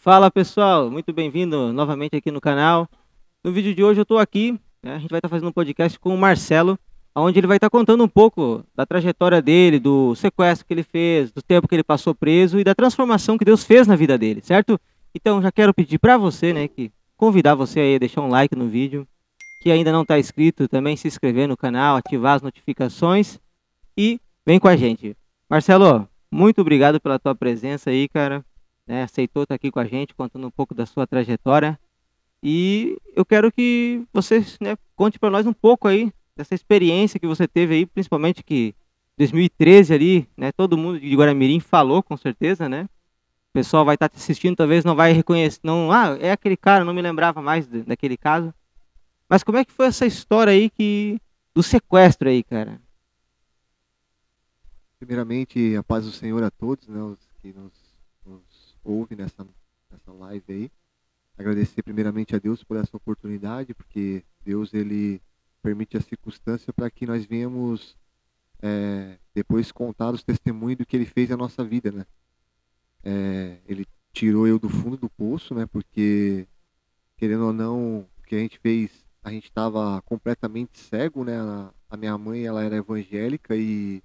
Fala pessoal, muito bem-vindo novamente aqui no canal. No vídeo de hoje eu estou aqui, né, a gente vai estar fazendo um podcast com o Marcelo, onde ele vai estar contando um pouco da trajetória dele, do sequestro que ele fez, do tempo que ele passou preso e da transformação que Deus fez na vida dele, certo? Então já quero pedir para você, né, que convidar você aí a deixar um like no vídeo, que ainda não está inscrito, também se inscrever no canal, ativar as notificações e vem com a gente. Marcelo, muito obrigado pela tua presença aí, cara, né, aceitou estar aqui com a gente, contando um pouco da sua trajetória. E eu quero que você, né, conte para nós um pouco aí dessa experiência que você teve aí, principalmente que 2013 ali, né, todo mundo de Guaramirim falou, com certeza, né? O pessoal vai estar te assistindo, talvez não vai reconhecer, não, é aquele cara, não me lembrava mais daquele caso. Mas como é que foi essa história aí do sequestro aí, cara? Primeiramente, a paz do Senhor a todos, né, os que nos ouvem nessa live aí. Agradecer primeiramente a Deus por essa oportunidade, porque Deus ele permite a circunstância para que nós venhamos depois contar os testemunhos do que Ele fez na nossa vida, né? Ele tirou eu do fundo do poço, né? Porque querendo ou não, o que a gente fez, a gente estava completamente cego, né? A minha mãe ela era evangélica e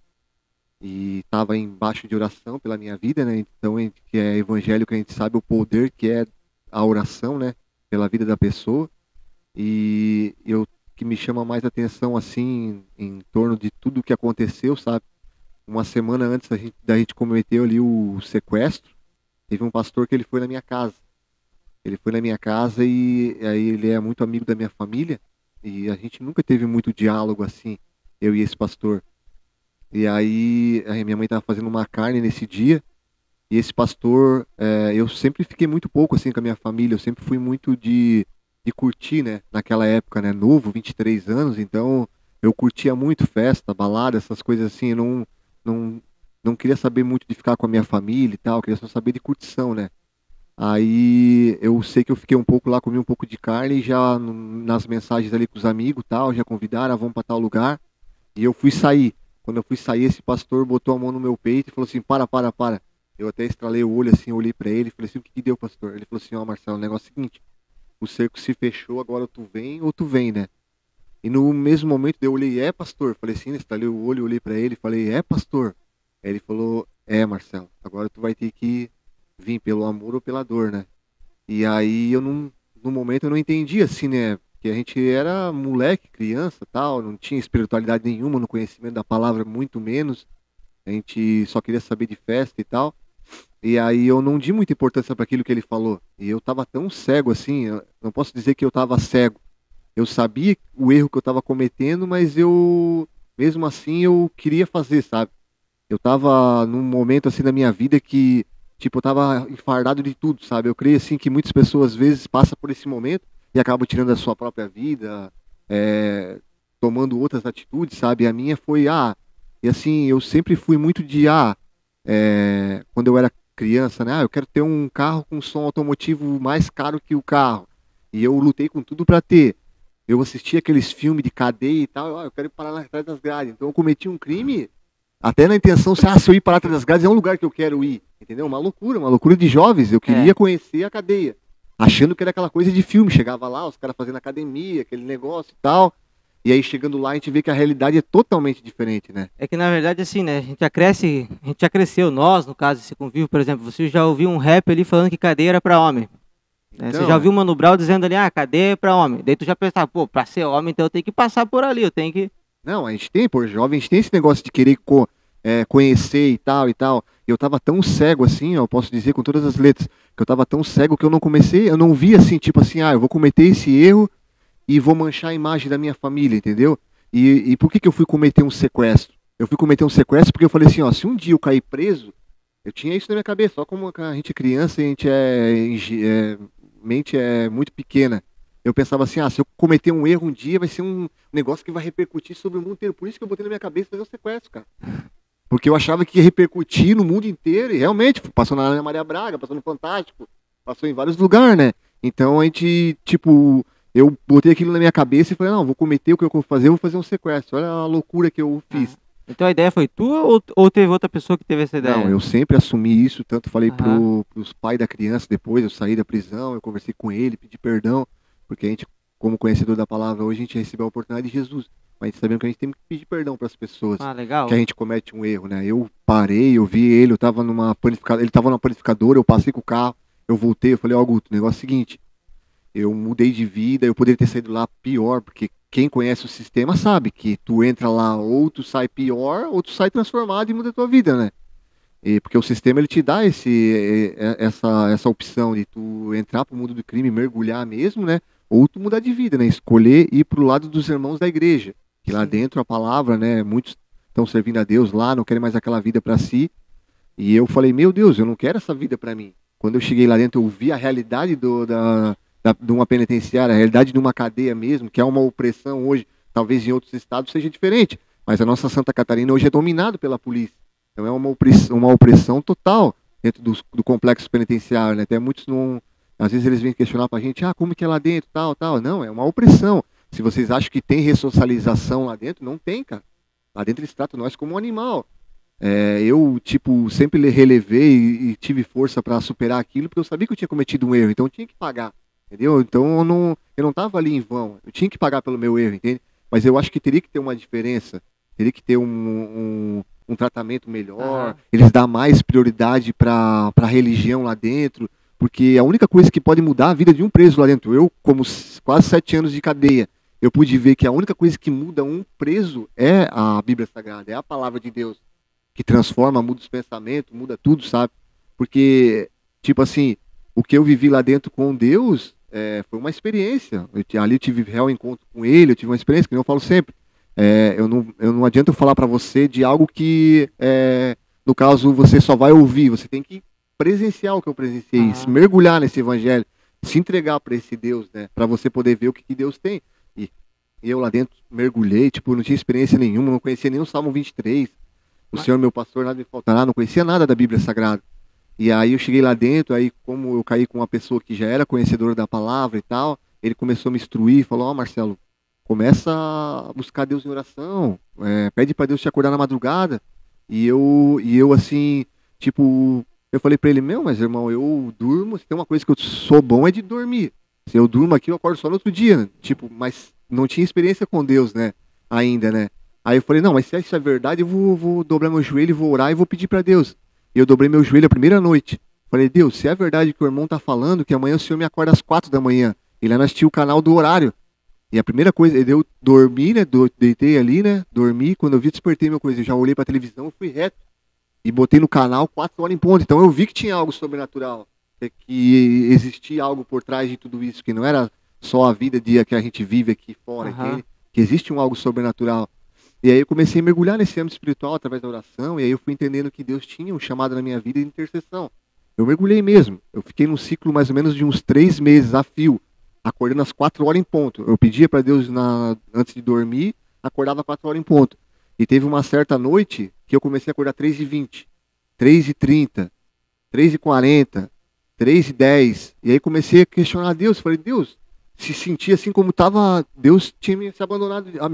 estava embaixo de oração pela minha vida, né? Então, a gente que é evangélico, a gente sabe o poder que é a oração, né? Pela vida da pessoa. E eu que me chama mais atenção, assim, em torno de tudo o que aconteceu, sabe? Uma semana antes da gente cometer ali o sequestro, teve um pastor que ele foi na minha casa. Ele foi na minha casa e aí ele é muito amigo da minha família e a gente nunca teve muito diálogo assim, eu e esse pastor. E aí a minha mãe estava fazendo uma carne nesse dia e esse pastor, eu sempre fiquei muito pouco assim com a minha família, eu sempre fui muito de curtir, né? Naquela época, né? Novo, 23 anos, então eu curtia muito festa, balada, essas coisas assim, eu não, não queria saber muito de ficar com a minha família e tal, queria só saber de curtição, né? Aí eu sei que eu fiquei um pouco lá, comi um pouco de carne e já nas mensagens ali com os amigos e tal, já convidaram, vamos para tal lugar. E eu fui sair. Quando eu fui sair, esse pastor botou a mão no meu peito e falou assim: para. Eu até estralei o olho assim, olhei para ele e falei assim: o que que deu, pastor? Ele falou assim: ó, Marcelo, o negócio é o seguinte: o cerco se fechou, agora ou tu vem, né? E no mesmo momento eu olhei: é, pastor? Falei assim, estralei o olho, olhei para ele e falei: é, pastor? Aí ele falou: é, Marcelo, agora tu vai ter que vir pelo amor ou pela dor, né? E aí eu não, no momento eu não entendi assim, né? Porque a gente era moleque, criança, tal, não tinha espiritualidade nenhuma, no conhecimento da palavra muito menos. A gente só queria saber de festa e tal. E aí eu não di muita importância para aquilo que ele falou. E eu tava tão cego assim, eu não posso dizer que eu tava cego. Eu sabia o erro que eu tava cometendo, mas eu mesmo assim eu queria fazer, sabe? Eu tava num momento assim da minha vida que, tipo, eu tava enfardado de tudo, sabe? Eu creio assim que muitas pessoas às vezes passam por esse momento e acabam tirando a sua própria vida, é, tomando outras atitudes, sabe? A minha foi, e assim, eu sempre fui muito de, quando eu era criança, né? Eu quero ter um carro com som automotivo mais caro que o carro. E eu lutei com tudo para ter. Eu assistia aqueles filmes de cadeia e tal, eu quero ir parar atrás das grades. Então eu cometi um crime até na intenção, se eu ir para das grades é um lugar que eu quero ir, entendeu? Uma loucura de jovens. Eu É, queria conhecer a cadeia, achando que era aquela coisa de filme. Chegava lá, os caras fazendo academia, aquele negócio e tal. E aí chegando lá a gente vê que a realidade é totalmente diferente, né? é que na verdade assim, né, a gente já cresceu, nós, no caso, esse convívio, por exemplo, você já ouviu um rap ali falando que cadeia era para homem. Né? Você já Então, ouviu o Mano Brown dizendo ali, cadeia é pra homem. Daí tu já pensava, pô, pra ser homem, então eu tenho que passar por ali, eu tenho que. não, a gente tem, por jovem, a gente tem esse negócio de querer conhecer e tal e tal. E eu tava tão cego assim, ó, eu posso dizer com todas as letras, que eu tava tão cego que eu não comecei, eu não vi assim, tipo assim, eu vou cometer esse erro e vou manchar a imagem da minha família, entendeu? E por que que eu fui cometer um sequestro? Eu fui cometer um sequestro porque eu falei assim, ó, se um dia eu cair preso, eu tinha isso na minha cabeça, só como a gente é criança, a gente mente é muito pequena. Eu pensava assim, se eu cometer um erro um dia, vai ser um negócio que vai repercutir sobre o mundo inteiro. Por isso que eu botei na minha cabeça fazer um sequestro, cara. Porque eu achava que ia repercutir no mundo inteiro, e realmente, passou na Ana Maria Braga, passou no Fantástico, passou em vários lugares, né? Então a gente, tipo, eu botei aquilo na minha cabeça e falei, não, vou cometer o que eu vou fazer um sequestro. Olha a loucura que eu Ah, fiz. Então a ideia foi tua ou teve outra pessoa que teve essa Não, ideia? eu sempre assumi isso, tanto falei Aham. pros pais da criança depois, eu saí da prisão, eu conversei com ele, pedi perdão, porque a gente, como conhecedor da palavra, hoje a gente recebeu a oportunidade de Jesus, mas a gente sabendo que a gente tem que pedir perdão para as pessoas, Ah, que a legal. gente comete um erro, né? Eu parei, eu vi ele, eu tava numa panificadora, ele tava numa panificadora, eu passei com o carro, eu voltei, eu falei, ó, Guto, o negócio é o seguinte, eu mudei de vida, eu poderia ter saído lá pior, porque quem conhece o sistema sabe que tu entra lá, ou tu sai pior, ou tu sai transformado e muda a tua vida, né? E porque o sistema ele te dá essa opção de tu entrar para o mundo do crime, mergulhar mesmo, né? Ou tu mudar de vida, né? Escolher ir para o lado dos irmãos da igreja, que lá Sim. dentro a palavra, né? Muitos estão servindo a Deus lá, não querem mais aquela vida para si. E eu falei, meu Deus, eu não quero essa vida para mim. Quando eu cheguei lá dentro, eu vi a realidade de uma penitenciária, a realidade de uma cadeia mesmo, que é uma opressão hoje, talvez em outros estados seja diferente, mas a nossa Santa Catarina hoje é dominado pela polícia. Então é uma opressão total dentro do complexo penitenciário, né? Até muitos não, às vezes eles vêm questionar pra gente, como que é lá dentro, tal, tal. Não, é uma opressão. Se vocês acham que tem ressocialização lá dentro, não tem, cara. Lá dentro eles tratam nós como um animal. Eu, tipo, sempre relevei e tive força para superar aquilo, porque eu sabia que eu tinha cometido um erro, então eu tinha que pagar, entendeu? Então eu não tava ali em vão, eu tinha que pagar pelo meu erro, entende? Mas eu acho que teria que ter uma diferença, teria que ter um tratamento melhor, Aham. eles dar mais prioridade para a religião lá dentro, porque a única coisa que pode mudar a vida de um preso lá dentro, eu, como quase 7 anos de cadeia, eu pude ver que a única coisa que muda um preso é a Bíblia Sagrada, é a palavra de Deus que transforma, muda os pensamentos, muda tudo, sabe? Porque, tipo assim, o que eu vivi lá dentro com Deus foi uma experiência. Ali eu tive real encontro com Ele, eu tive uma experiência, que eu falo sempre. Eu não adianta eu falar para você de algo que, no caso, você só vai ouvir, você tem que presenciar o que eu presenciei, se Aham. mergulhar nesse evangelho, se entregar para esse Deus, né? Para você poder ver o que Deus tem. E eu lá dentro mergulhei, tipo, não tinha experiência nenhuma, não conhecia nem o Salmo 23. O Ma- Senhor meu pastor, nada me faltará, não conhecia nada da Bíblia Sagrada. E aí eu cheguei lá dentro, aí como eu caí com uma pessoa que já era conhecedora da palavra e tal, ele começou a me instruir, falou, Marcelo, começa a buscar Deus em oração, pede para Deus te acordar na madrugada. E eu assim, tipo, eu falei para ele, mas irmão, eu durmo, se tem uma coisa que eu sou bom é de dormir. Se eu durmo aqui, eu acordo só no outro dia, tipo, mas não tinha experiência com Deus, né, ainda, né. Aí eu falei, não, mas se isso é verdade, eu vou dobrar meu joelho, vou orar e vou pedir para Deus. E eu dobrei meu joelho a primeira noite. Falei, Deus, se é verdade que o irmão tá falando, que amanhã o senhor me acorda às 4 da manhã. E lá nós tinha o canal do horário. E a primeira coisa, eu dormi, né? Deitei ali, né? Dormi. Quando eu vi, despertei meu coisa. Eu já olhei pra televisão, fui reto. E botei no canal 4 horas em ponto. Então eu vi que tinha algo sobrenatural. Que existia algo por trás de tudo isso. Que não era só a vida que a gente vive aqui fora, Aham. entende? Que existe algo sobrenatural. E aí eu comecei a mergulhar nesse âmbito espiritual através da oração, e aí eu fui entendendo que Deus tinha um chamado na minha vida de intercessão. Eu mergulhei mesmo. Eu fiquei num ciclo mais ou menos de uns 3 meses a fio, acordando às 4 horas em ponto. Eu pedia para Deus antes de dormir, acordava 4 horas em ponto. E teve uma certa noite que eu comecei a acordar 3h20, 3h30, 3h40, 3h10. E aí comecei a questionar a Deus. Falei, Deus, se sentia assim como estava, Deus tinha me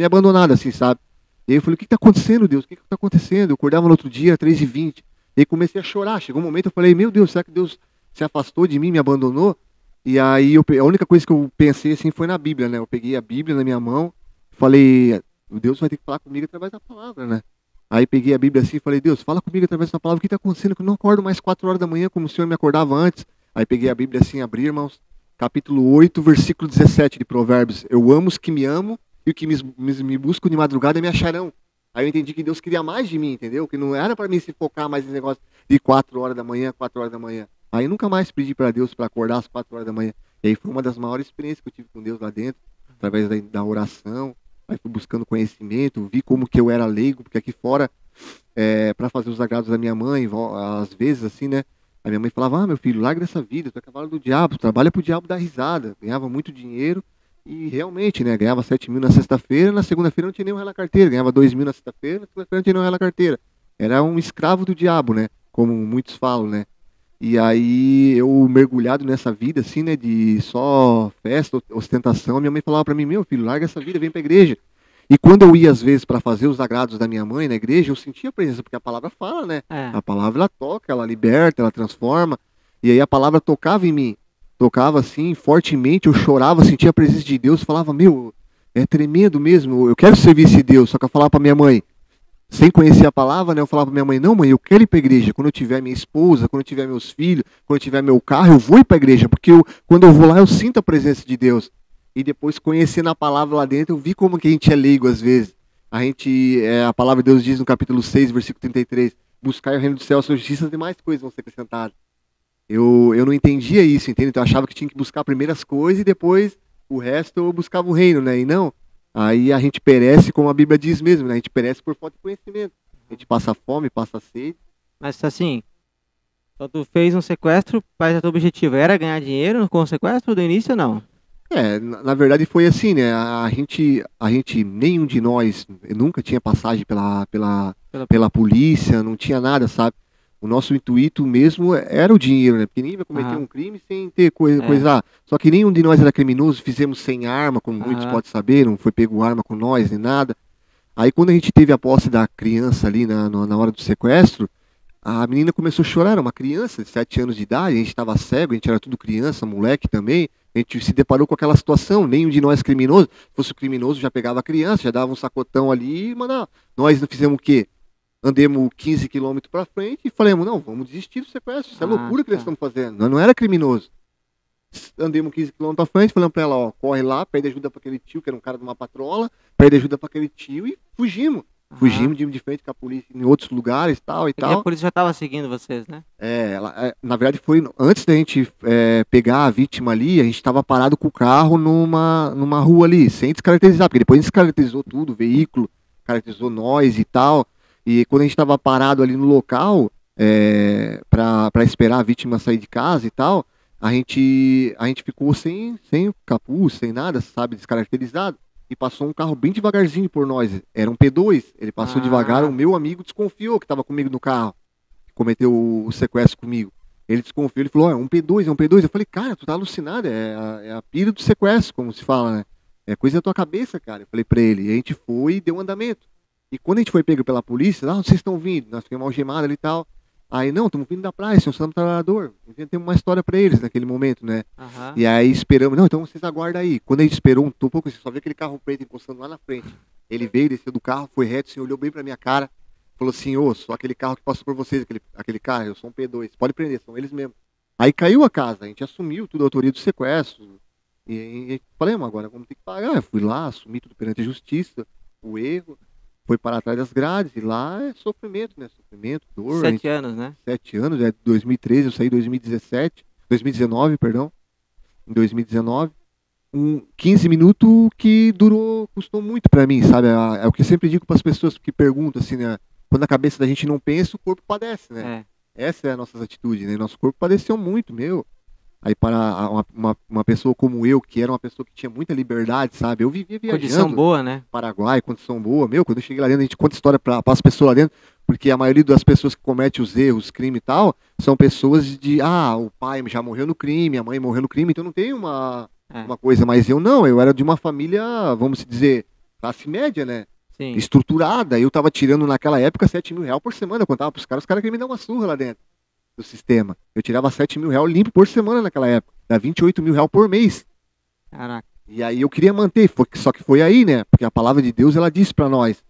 abandonado, assim, sabe? E aí eu falei, o que está acontecendo, Deus? O que está acontecendo? Eu acordava no outro dia, 3h20. E aí comecei a chorar. Chegou um momento, eu falei, meu Deus, será que Deus se afastou de mim, me abandonou? E aí a única coisa que eu pensei assim foi na Bíblia, né? Eu peguei a Bíblia na minha mão, falei, o Deus vai ter que falar comigo através da palavra, né? Aí peguei a Bíblia assim e falei, Deus, fala comigo através da palavra, o que está acontecendo? Que eu não acordo mais 4 horas da manhã como o Senhor me acordava antes. Aí peguei a Bíblia assim, abri, irmãos, capítulo 8, versículo 17 de Provérbios. Eu amo os que me amam e o que me buscam de madrugada me acharão. Aí eu entendi que Deus queria mais de mim, entendeu? Que não era para mim se focar mais nesse negócio de 4 horas da manhã, 4 horas da manhã. Aí eu nunca mais pedi para Deus para acordar às 4 horas da manhã. E aí foi uma das maiores experiências que eu tive com Deus lá dentro, através da oração. Aí fui buscando conhecimento, vi como que eu era leigo, porque aqui fora, para fazer os agrados da minha mãe, às vezes assim, né? A minha mãe falava, meu filho, larga dessa vida, tu é cavalo do diabo, trabalha pro diabo dar risada. Ganhava muito dinheiro e realmente, né? Ganhava 7 mil na sexta-feira, na segunda-feira não tinha nem um real na carteira. Ganhava 2 mil na sexta-feira, na segunda-feira não tinha nem um real na carteira. Era um escravo do diabo, né? Como muitos falam, né? E aí eu mergulhado nessa vida, assim, né? De só festa, ostentação, a minha mãe falava para mim, meu filho, larga essa vida, vem pra igreja. E quando eu ia, às vezes, para fazer os agrados da minha mãe na igreja, eu sentia a presença, porque a palavra fala, né? É. A palavra, ela toca, ela liberta, ela transforma. E aí a palavra tocava em mim. Tocava assim, fortemente, eu chorava, sentia a presença de Deus, falava, meu, é tremendo mesmo, eu quero servir esse Deus. Só que eu falava para minha mãe, sem conhecer a palavra, né? Eu falava pra minha mãe, não, mãe, eu quero ir pra igreja. Quando eu tiver minha esposa, quando eu tiver meus filhos, quando eu tiver meu carro, eu vou ir pra igreja, porque quando eu vou lá, eu sinto a presença de Deus. E depois, conhecendo a palavra lá dentro, eu vi como que a gente é leigo às vezes. A palavra de Deus diz no capítulo 6, versículo 33, buscar o reino do céu, a sua justiça, as demais coisas vão ser acrescentadas. Eu não entendia isso, entende? Então eu achava que tinha que buscar primeiro as coisas e depois o resto eu buscava o reino, né? E não. Aí a gente perece, como a Bíblia diz mesmo, né? A gente perece por falta de conhecimento. A gente passa fome, passa sede. Mas assim, então tu fez um sequestro, mas o teu objetivo era ganhar dinheiro com o sequestro do início ou não? Na verdade foi assim, né? A gente, nenhum de nós nunca tinha passagem Pela- pela polícia, não tinha nada, sabe? O nosso intuito mesmo era o dinheiro, né? Porque ninguém vai cometer Aham. um crime sem ter coisa, É. coisa lá. Só que nenhum de nós era criminoso, fizemos sem arma, como muitos Aham. podem saber, não foi pego arma com nós nem nada. Aí quando a gente teve a posse da criança ali na hora do sequestro, a menina começou a chorar, era uma criança de 7 anos de idade, a gente estava cego, a gente era tudo criança, moleque também. A gente se deparou com aquela situação, nenhum de nós criminoso. Se fosse o criminoso, já pegava a criança, já dava um sacotão ali e mandava. Nós não fizemos o quê? Andemos 15 quilômetros para frente e falamos, não, vamos desistir do sequestro, isso é Ah, loucura que nós tá. estamos fazendo. Nós não era criminoso. Andemos 15 quilômetros para frente, falamos para ela, ó, corre lá, pede ajuda para aquele tio, que era um cara de uma patrola, pede ajuda para aquele tio e fugimos. Aham. Fugimos de frente com a polícia em outros lugares tal e Porque a tal. polícia já tava seguindo vocês, né? Na verdade, foi antes da gente pegar a vítima ali, a gente estava parado com o carro numa rua ali, sem descaracterizar, porque depois a gente descaracterizou tudo, o veículo, caracterizou nós e tal. E quando a gente estava parado ali no local, para esperar a vítima sair de casa e tal, a gente ficou sem o capuz, sem nada, sabe, descaracterizado. E passou um carro bem devagarzinho por nós. Era um P2, ele passou devagar, o Ah, meu amigo desconfiou que estava comigo no carro cometeu o sequestro comigo. Ele desconfiou, ele falou, é um P2, é um P2. Eu falei, cara, tu tá alucinado, é a pira do sequestro, como se fala, né? É coisa da tua cabeça, cara. Eu falei pra ele. E a gente foi e deu um andamento. E quando a gente foi pego pela polícia, vocês estão vindo? Nós ficamos algemados ali e tal. Aí, não, estamos vindo da praia, senhor Santo Trabalhador. Inventei uma história pra eles naquele momento, né? aham. E aí esperamos, não, então vocês aguardam aí. Quando a gente esperou um pouco, você só vê aquele carro preto encostando lá na frente. Ele veio, desceu do carro, foi reto, assim, olhou bem pra minha cara, falou assim, ô, sou aquele carro que passou por vocês, aquele carro, eu sou um P2, pode prender, são eles mesmos. Aí caiu a casa, a gente assumiu tudo a autoria do sequestro. E falei, mas agora vamos ter que pagar. Eu fui lá, assumi tudo perante a justiça, o erro, foi para trás das grades, e lá é sofrimento, né? Sofrimento, dor. 7 anos, né? 7 anos, 2013, eu saí em 2017, 2019, perdão, em 2019. 15 minutos que durou, custou muito pra mim, sabe? É o que eu sempre digo para as pessoas que perguntam, assim, né? Quando a cabeça da gente não pensa, o corpo padece, né? É. Essa é a nossa atitude, né? Nosso corpo padeceu muito, meu. Aí para uma pessoa como eu, que era uma pessoa que tinha muita liberdade, sabe? Eu vivia Condição viajando, boa, né? Paraguai, condição boa. Meu, quando eu cheguei lá dentro, a gente conta história para as pessoas lá dentro, porque a maioria das pessoas que cometem os erros, crime e tal, são pessoas o pai já morreu no crime, a mãe morreu no crime, então não tem É. uma coisa, mas eu não, eu era de uma família, vamos dizer, classe média, né? Sim. Estruturada. Eu tava tirando naquela época 7 mil reais por semana. Eu contava pros caras, os caras queriam me dar uma surra lá dentro do sistema. Eu tirava 7 mil reais limpo por semana naquela época. Dá 28 mil reais por mês. Caraca. E aí eu queria manter, só que foi aí, né? Porque a palavra de Deus, ela diz pra nós.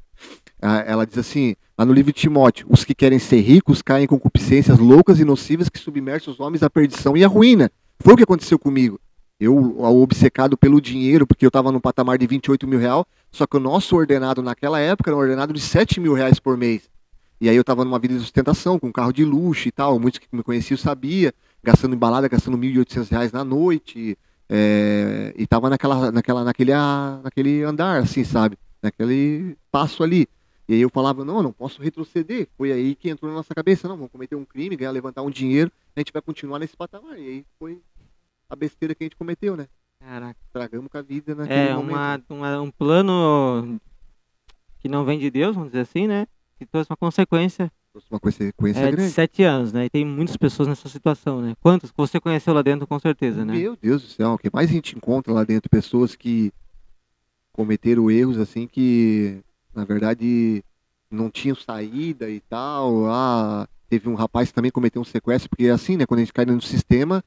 Ela diz assim, lá no livro de Timóteo, os que querem ser ricos caem em concupiscências loucas e nocivas que submergem os homens à perdição e à ruína. Foi o que aconteceu comigo. Eu, obcecado pelo dinheiro, porque eu estava no patamar de 28 mil reais, só que o nosso ordenado naquela época era um ordenado de 7 mil reais por mês. E aí eu estava numa vida de sustentação, com um carro de luxo e tal, muitos que me conheciam sabia, gastando em balada, gastando 1.800 reais na noite, e estava naquele andar, assim, sabe? Naquele passo ali. E aí eu falava, não, eu não posso retroceder. Foi aí que entrou na nossa cabeça, não, vamos cometer um crime, ganhar, levantar um dinheiro, a gente vai continuar nesse patamar. E aí foi a besteira que a gente cometeu, né? Caraca. Estragamos com a vida naquele É momento. um plano que não vem de Deus, vamos dizer assim, né? Que trouxe uma consequência Trouxe uma consequência de grande. 7 anos, né? E tem muitas pessoas nessa situação, né? Quantas que você conheceu lá dentro, com certeza, né? Meu Deus do céu, o que mais a gente encontra lá dentro? Pessoas que cometeram erros assim que, na verdade, não tinham saída e tal. Teve um rapaz que também cometeu um sequestro, porque assim, né, quando a gente cai no sistema,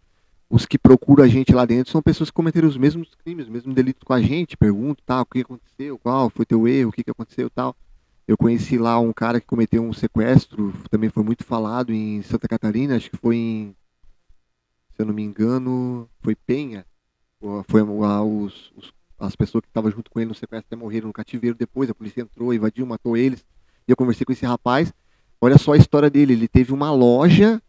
os que procuram a gente lá dentro são pessoas que cometeram os mesmos crimes, os mesmos delitos com a gente, perguntam, tal, o que aconteceu, qual foi teu erro, o que aconteceu, tal. Eu conheci lá um cara que cometeu um sequestro, também foi muito falado em Santa Catarina, acho que foi em, se eu não me engano, foi Penha. Foi as pessoas que estavam junto com ele no sequestro até morreram no cativeiro depois, a polícia entrou, invadiu, matou eles. E eu conversei com esse rapaz, olha só a história dele, ele teve uma loja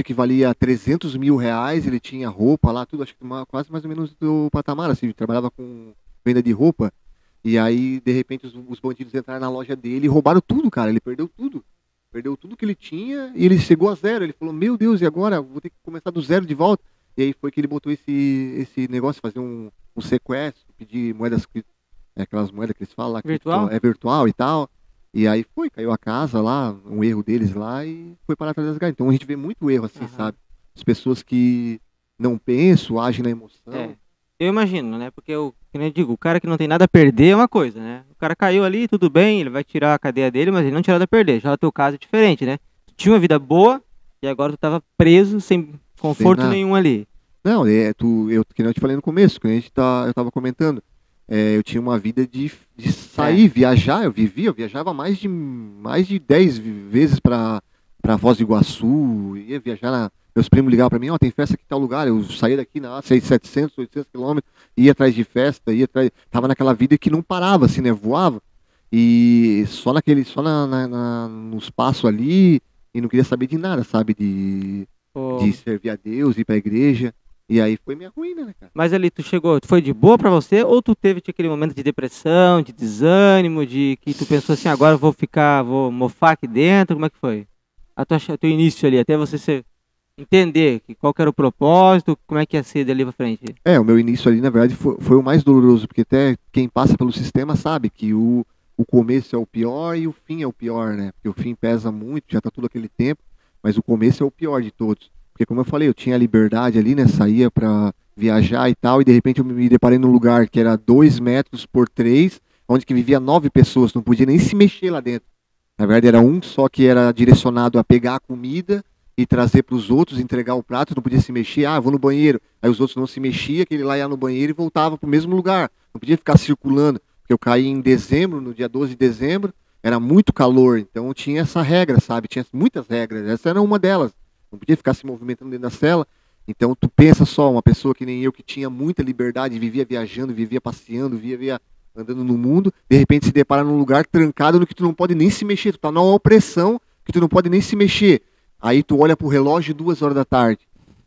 que valia 300 mil reais, ele tinha roupa lá, tudo, acho que quase mais ou menos do patamar, assim, trabalhava com venda de roupa, e aí, de repente, os bandidos entraram na loja dele e roubaram tudo, cara, ele perdeu tudo. Perdeu tudo que ele tinha e ele chegou a zero. Ele falou, meu Deus, e agora? Vou ter que começar do zero de volta. E aí foi que ele botou esse negócio, fazer um sequestro, pedir moedas, aquelas moedas que eles falam lá, Virtual? é virtual e tal. E aí foi, caiu a casa lá, um erro deles lá e foi parar atrás das grades. Então a gente vê muito erro assim, Aham. sabe? As pessoas que não pensam, agem na emoção. É. Eu imagino, né? Porque que nem eu digo, o cara que não tem nada a perder é uma coisa, né? O cara caiu ali, tudo bem, ele vai tirar a cadeia dele, mas ele não tinha nada a perder. Já o teu caso é diferente, né? Tu tinha uma vida boa e agora tu tava preso sem Sem conforto nada. nenhum ali. Não, que nem eu te falei no começo, que eu tava comentando, eu tinha uma vida de É. sair, viajar, eu viajava mais de 10 vezes para Foz do Iguaçu, ia viajar, meus primos ligavam para mim, ó, tem festa aqui em tal lugar, eu saía daqui na 700, 800 quilômetros, ia atrás de festa, tava naquela vida que não parava, assim, né, voava, e só nos passos ali, e não queria saber de nada, sabe, Pô, de servir a Deus, ir pra igreja. E aí foi minha ruína, né, cara? mas ali tu chegou, foi de boa pra você ou tu teve aquele momento de depressão, de desânimo, de que tu pensou assim, agora eu vou ficar, vou mofar aqui dentro, como é que foi? Teu início ali, até você entender que qual que era o propósito, como é que ia ser dali pra frente. O meu início ali, na verdade, foi o mais doloroso, porque até quem passa pelo sistema sabe que o começo é o pior e o fim é o pior, né? Porque o fim pesa muito, já tá todo aquele tempo, mas o começo é o pior de todos. Porque, como eu falei, eu tinha liberdade ali, né? Saía pra viajar e tal, e de repente eu me deparei num lugar que era 2 metros por 3, onde que vivia 9 pessoas, não podia nem se mexer lá dentro. Na verdade, era um só que era direcionado a pegar a comida e trazer para os outros, entregar o prato, não podia se mexer. Ah, vou no banheiro. Aí os outros não se mexiam, aquele lá ia no banheiro e voltava para o mesmo lugar. Não podia ficar circulando, porque eu caí em dezembro, no dia 12 de dezembro, era muito calor, então tinha essa regra, sabe? Tinha muitas regras, essa era uma delas. Não podia ficar se movimentando dentro da cela. Então tu pensa só, uma pessoa que nem eu, que tinha muita liberdade, vivia viajando, vivia passeando, vivia andando no mundo, de repente se depara num lugar trancado no que tu não pode nem se mexer, tu tá numa opressão que tu não pode nem se mexer. Aí tu olha pro relógio 2 horas da tarde,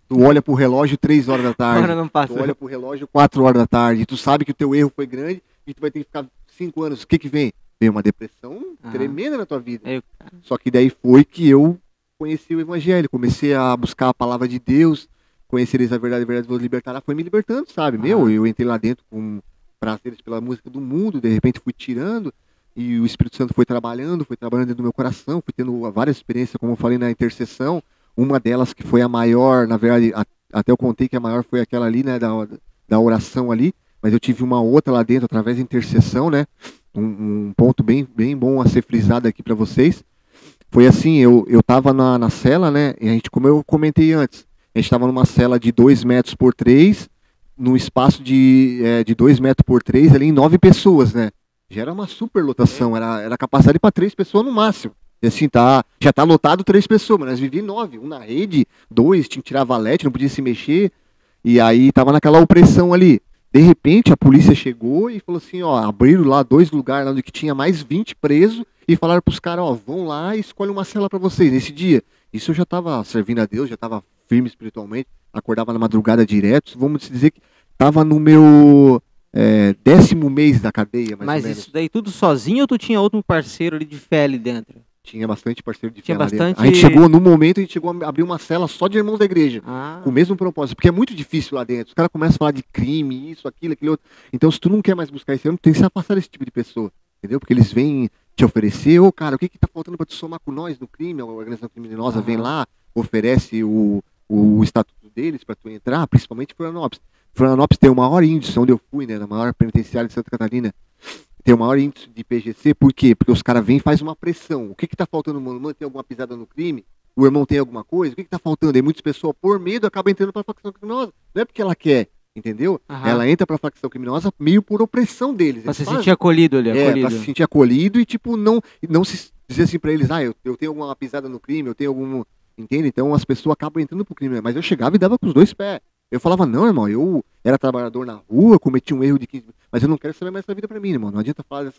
tu olha pro relógio 3 horas da Agora tarde, não tu passa. olha pro relógio 4 horas da tarde, e tu sabe que o teu erro foi grande e tu vai ter que ficar 5 anos. O que que vem? Vem uma depressão Aham. tremenda na tua vida. Aí, Só que daí foi que eu conheci o evangelho, comecei a buscar a palavra de Deus, conhecer eles a verdade vos libertará, foi me libertando, sabe? Meu, aham. eu entrei lá dentro com prazeres pela música do mundo, de repente fui tirando, e o Espírito Santo foi trabalhando dentro do meu coração, fui tendo várias experiências, como eu falei na intercessão, uma delas que foi a maior, na verdade, até eu contei que a maior foi aquela ali, né, da oração ali, mas eu tive uma outra lá dentro, através da intercessão, né, um ponto bem bom a ser frisado aqui para vocês, foi assim, eu tava na cela, né, e a gente, como eu comentei antes, a gente estava numa cela de 2 metros por 3, num espaço de 2 metros por 3, ali em 9 pessoas, né? Já era uma super lotação, era capacidade para 3 pessoas no máximo. E assim, já tá lotado 3 pessoas, mas nós vivíamos 9, um na rede, 2, tinha que tirar valete, não podia se mexer, e aí tava naquela opressão ali. De repente, a polícia chegou e falou assim, ó, abriram lá 2 lugares onde que tinha mais 20 presos e falaram pros caras, ó, vão lá e escolhe uma cela para vocês nesse dia. Isso eu já tava servindo a Deus, já tava firme espiritualmente, acordava na madrugada direto, vamos dizer que tava no meu 10º mês da cadeia, mais ou Mas isso menos. daí tudo sozinho ou tu tinha outro parceiro ali de fé ali dentro? Tinha bastante parceiro de Tinha fé lá dentro. bastante. No momento, a gente chegou a abrir uma cela só de irmãos da igreja, com o Ah, mesmo propósito, porque é muito difícil lá dentro. Os caras começam a falar de crime, isso, aquilo outro. Então, se tu não quer mais buscar esse ano, tem que se afastar desse tipo de pessoa, entendeu? Porque eles vêm te oferecer, ô cara, o que que tá faltando para te somar com nós no crime? A organização criminosa vem aham. lá, oferece o estatuto medo deles para tu entrar, principalmente Florianópolis. Florianópolis tem o maior índice, onde eu fui, né, na maior penitenciária de Santa Catarina, tem o maior índice de PGC, por quê? Porque os caras vêm e fazem uma pressão. O que tá faltando, mano? Mano, tem alguma pisada no crime? O irmão tem alguma coisa? O que tá faltando? E muitas pessoas, por medo, acabam entrando pra facção criminosa. Não é porque ela quer, entendeu? Ela entra pra facção criminosa meio por opressão deles. Pra se sentir acolhido ali, pra se sentir acolhido e, tipo, não se dizer assim pra eles, eu tenho alguma pisada no crime, eu tenho algum... Entende? Então as pessoas acabam entrando pro crime. Mas eu chegava e dava com os dois pés. Eu falava, não, irmão, eu era trabalhador na rua, cometi um erro de 15... Mas eu não quero saber mais essa vida pra mim, irmão. Não adianta falar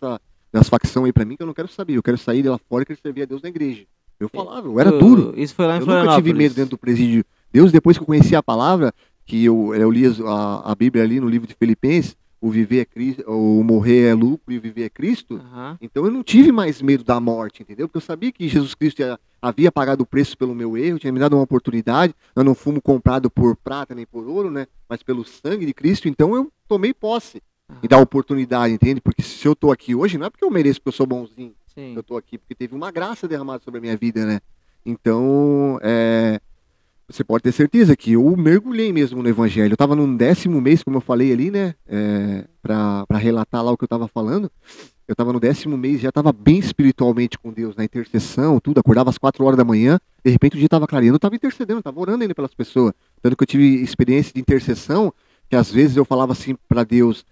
das facções aí pra mim que eu não quero saber. Eu quero sair de lá fora e quero servir a Deus na igreja. Eu falava, eu era duro. Isso foi lá em Eu Florianópolis. nunca tive medo dentro do presídio. Deus, depois que eu conheci a palavra, que eu li a Bíblia ali no livro de Filipenses, o viver é Cristo, o morrer é lucro e o viver é Cristo. Então eu não tive mais medo da morte, entendeu? Porque eu sabia que Jesus Cristo havia pagado o preço pelo meu erro, tinha me dado uma oportunidade. Eu não fumo comprado por prata nem por ouro, né? Mas pelo sangue de Cristo. Então eu tomei posse e da oportunidade, entende? Porque se eu tô aqui hoje, não é porque eu mereço, porque eu sou bonzinho. Sim. Eu tô aqui porque teve uma graça derramada sobre a minha vida, né? Então, você pode ter certeza que eu mergulhei mesmo no evangelho. Eu estava no 10º mês, como eu falei ali, né? Para relatar lá o que eu estava falando. Eu estava no 10º mês, já estava bem espiritualmente com Deus, na intercessão, tudo. Acordava às 4 horas da manhã, de repente o dia estava clareando. Eu estava intercedendo, estava orando ainda pelas pessoas. Tanto que eu tive experiência de intercessão, que às vezes eu falava assim para Deus,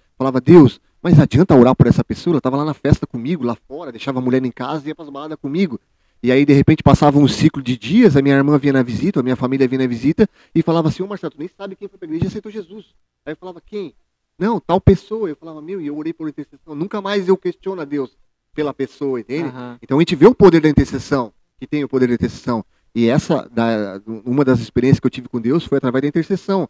Deus, mas adianta orar por essa pessoa? Ela estava lá na festa comigo, lá fora, deixava a mulher em casa e ia para as baladas comigo. E aí, de repente, passava um ciclo de dias, a minha irmã vinha na visita, a minha família vinha na visita, e falava assim, ô Marcelo, tu nem sabe quem foi pra igreja e aceitou Jesus. Aí eu falava, quem? Não, tal pessoa. Eu falava, e eu orei por intercessão. Nunca mais eu questiono a Deus pela pessoa, entende? Então a gente vê o poder da intercessão, que tem o poder da intercessão. E uma das experiências que eu tive com Deus foi através da intercessão.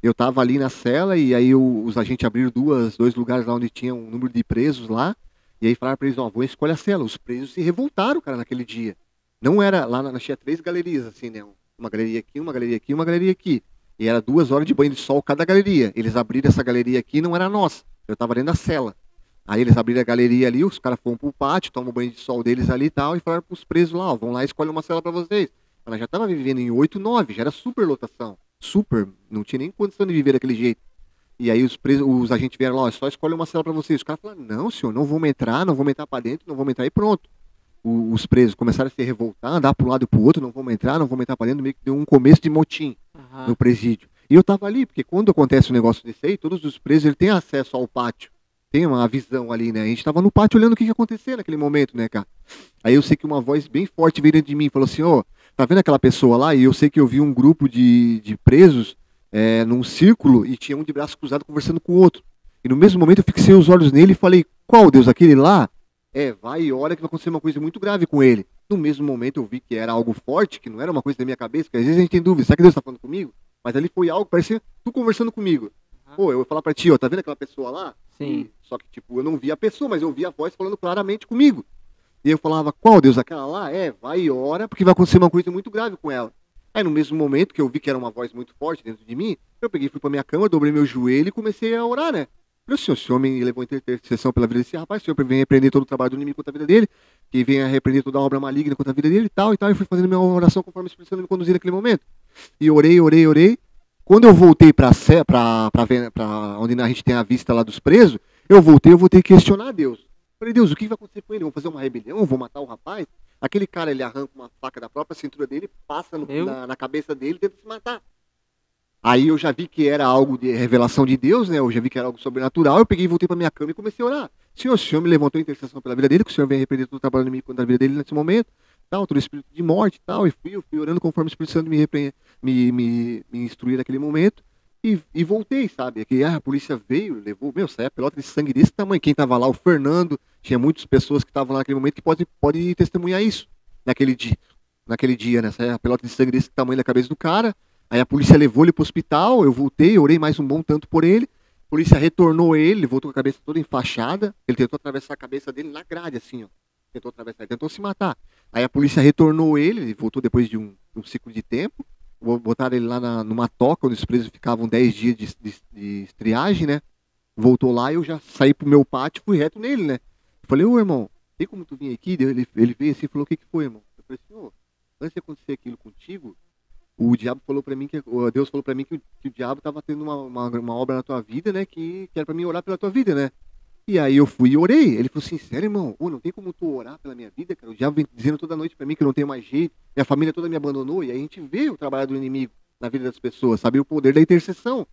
Eu estava ali na cela, e aí os agentes abriram dois lugares lá onde tinha um número de presos lá, e aí falaram para eles, vão escolher a cela. Os presos se revoltaram, cara, naquele dia. Não era, lá tinha 3 galerias, assim, né? Uma galeria aqui, uma galeria aqui, uma galeria aqui. E era 2 horas de banho de sol cada galeria. Eles abriram essa galeria aqui, não era nossa. Eu tava dentro da cela. Aí eles abriram a galeria ali, os caras foram pro pátio, tomam banho de sol deles ali e tal, e falaram pros presos lá, vão lá e escolhem uma cela para vocês. Ela já tava vivendo em 8, 9, já era super lotação. Super, não tinha nem condição de viver daquele jeito. E aí os agentes vieram lá, só escolhe uma cela para vocês. Os caras falaram, não, senhor, não vamos entrar para dentro, não vamos entrar, e pronto. Os presos começaram a se revoltar, andar para um lado e para o outro, não vamos entrar para dentro, meio que deu um começo de motim no presídio. E eu tava ali, porque quando acontece um negócio desse aí, todos os presos eles têm acesso ao pátio, tem uma visão ali, né? A gente tava no pátio olhando o que ia acontecer naquele momento, né, cara? Aí eu sei que uma voz bem forte veio dentro de mim, falou assim, tá vendo aquela pessoa lá? E eu sei que eu vi um grupo de presos num círculo, e tinha um de braço cruzado conversando com o outro. E no mesmo momento eu fixei os olhos nele e falei, qual Deus? Aquele lá? Vai e olha que vai acontecer uma coisa muito grave com ele. No mesmo momento eu vi que era algo forte, que não era uma coisa da minha cabeça, porque às vezes a gente tem dúvida, será que Deus está falando comigo? Mas ali foi algo, parecia tu conversando comigo. Pô, eu vou falar pra ti, tá vendo aquela pessoa lá? Sim. Só que, tipo, eu não vi a pessoa, mas eu vi a voz falando claramente comigo. E eu falava, qual Deus? Aquela lá? Vai e ora, porque vai acontecer uma coisa muito grave com ela. Aí no mesmo momento que eu vi que era uma voz muito forte dentro de mim, eu peguei, fui pra minha cama, dobrei meu joelho e comecei a orar, né? Falei, o senhor me levou em intercessão pela vida desse rapaz, o senhor vem repreender todo o trabalho do inimigo contra a vida dele, que venha repreender toda a obra maligna contra a vida dele e tal, e fui fazendo minha oração conforme o Espírito Santo me conduzia naquele momento. E orei. Quando eu voltei pra onde a gente tem a vista lá dos presos, eu voltei a questionar Deus. Falei, Deus, o que vai acontecer com ele? Vou fazer uma rebelião? Vou matar o rapaz? Aquele cara, ele arranca uma faca da própria cintura dele, passa na cabeça dele e tenta se matar. Aí eu já vi que era algo de revelação de Deus, né? Eu já vi que era algo sobrenatural. Eu peguei e voltei para minha cama e comecei a orar. Senhor, o Senhor me levantou em intercessão pela vida dele, que o Senhor venha repreender todo o trabalho inimigo contra a vida dele nesse momento, tal, todo o espírito de morte e tal. Eu fui orando conforme o Espírito Santo me instruir naquele momento. E voltei, sabe? Que a polícia veio, levou, saia pelota de sangue desse tamanho. Quem estava lá, o Fernando, tinha muitas pessoas que estavam lá naquele momento que pode testemunhar isso naquele dia, né? Saia a pelota de sangue desse tamanho na cabeça do cara. Aí a polícia levou ele pro hospital, eu voltei, orei mais um bom tanto por ele. A polícia retornou ele voltou com a cabeça toda enfaixada. Ele tentou atravessar a cabeça dele na grade, assim, ó. Tentou se matar. Aí a polícia retornou ele voltou depois de um ciclo de tempo. Botaram ele lá numa toca, onde os presos ficavam 10 dias de triagem, né? Voltou lá e eu já saí pro meu pátio e fui reto nele, né? Eu falei, irmão, tem como tu vir aqui? Ele veio assim e falou, o que foi, irmão? Eu falei assim, antes de acontecer aquilo contigo, o diabo falou para mim Deus falou para mim que o diabo estava tendo uma obra na tua vida, né? Que era para mim orar pela tua vida, né? E aí eu fui e orei. Ele falou assim, sério, irmão? Ô, não tem como tu orar pela minha vida, cara? O diabo vem dizendo toda noite para mim que eu não tenho mais jeito. Minha família toda me abandonou. E aí a gente vê o trabalho do inimigo na vida das pessoas, sabe? O poder da intercessão.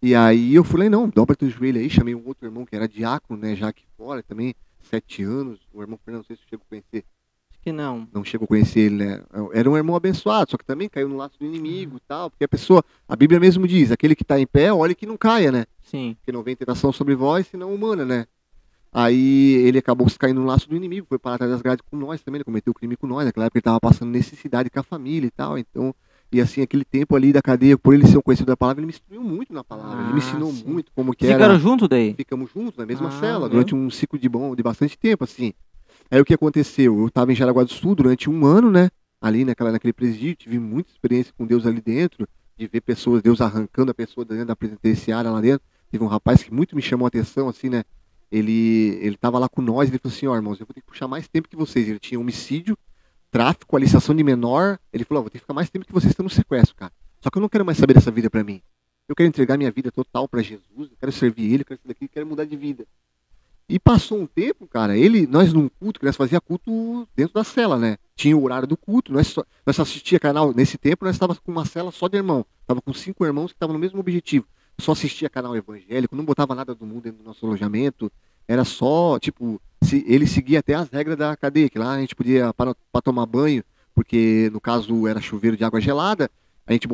E aí eu falei, não, dobra teu joelho aí. Chamei um outro irmão que era diácono, né? Já aqui fora também, 7 anos. O irmão Fernando, não sei se você chegou a conhecer. Acho que não. Não chegou a conhecer ele, né? Era um irmão abençoado, só que também caiu no laço do inimigo e tal. Porque a pessoa, a Bíblia mesmo diz, aquele que está em pé, olhe que não caia, né? Sim. Porque não vem tentação sobre vós, senão humana, né? Aí ele acabou caindo no laço do inimigo, foi parar atrás das grades com nós também, ele cometeu crime com nós, naquela época ele estava passando necessidade com a família e tal, então, e assim, aquele tempo ali da cadeia, por ele ser um conhecido da palavra, ele me instruiu muito na palavra, ele me ensinou Sim. muito como que Ficaram era. juntos daí? Ficamos juntos na mesma Ah, cela, meu. durante um ciclo de bastante tempo, assim. Aí o que aconteceu? Eu estava em Jaraguá do Sul durante um ano, né, ali naquele presídio, tive muita experiência com Deus ali dentro, de ver pessoas, Deus arrancando a pessoa dentro da penitenciária lá dentro. Teve um rapaz que muito me chamou a atenção, assim, né, ele tava lá com nós, ele falou assim, ó, irmãos, eu vou ter que puxar mais tempo que vocês. Ele tinha homicídio, tráfico, aliciação de menor. Ele falou, ó, vou ter que ficar mais tempo que vocês estão no sequestro, cara. Só que eu não quero mais saber dessa vida pra mim. Eu quero entregar minha vida total pra Jesus, eu quero servir Ele, eu quero isso daqui, eu quero mudar de vida. E passou um tempo, cara, nós num culto, que nós fazia culto dentro da cela, né? Tinha o horário do culto, nós só assistia canal, nesse tempo nós estávamos com uma cela só de irmão. Tava com 5 irmãos que estavam no mesmo objetivo. Só assistia canal evangélico, não botava nada do mundo dentro do nosso alojamento. Era só, tipo, ele seguia até as regras da cadeia, que lá a gente podia para tomar banho, porque no caso era chuveiro de água gelada, a gente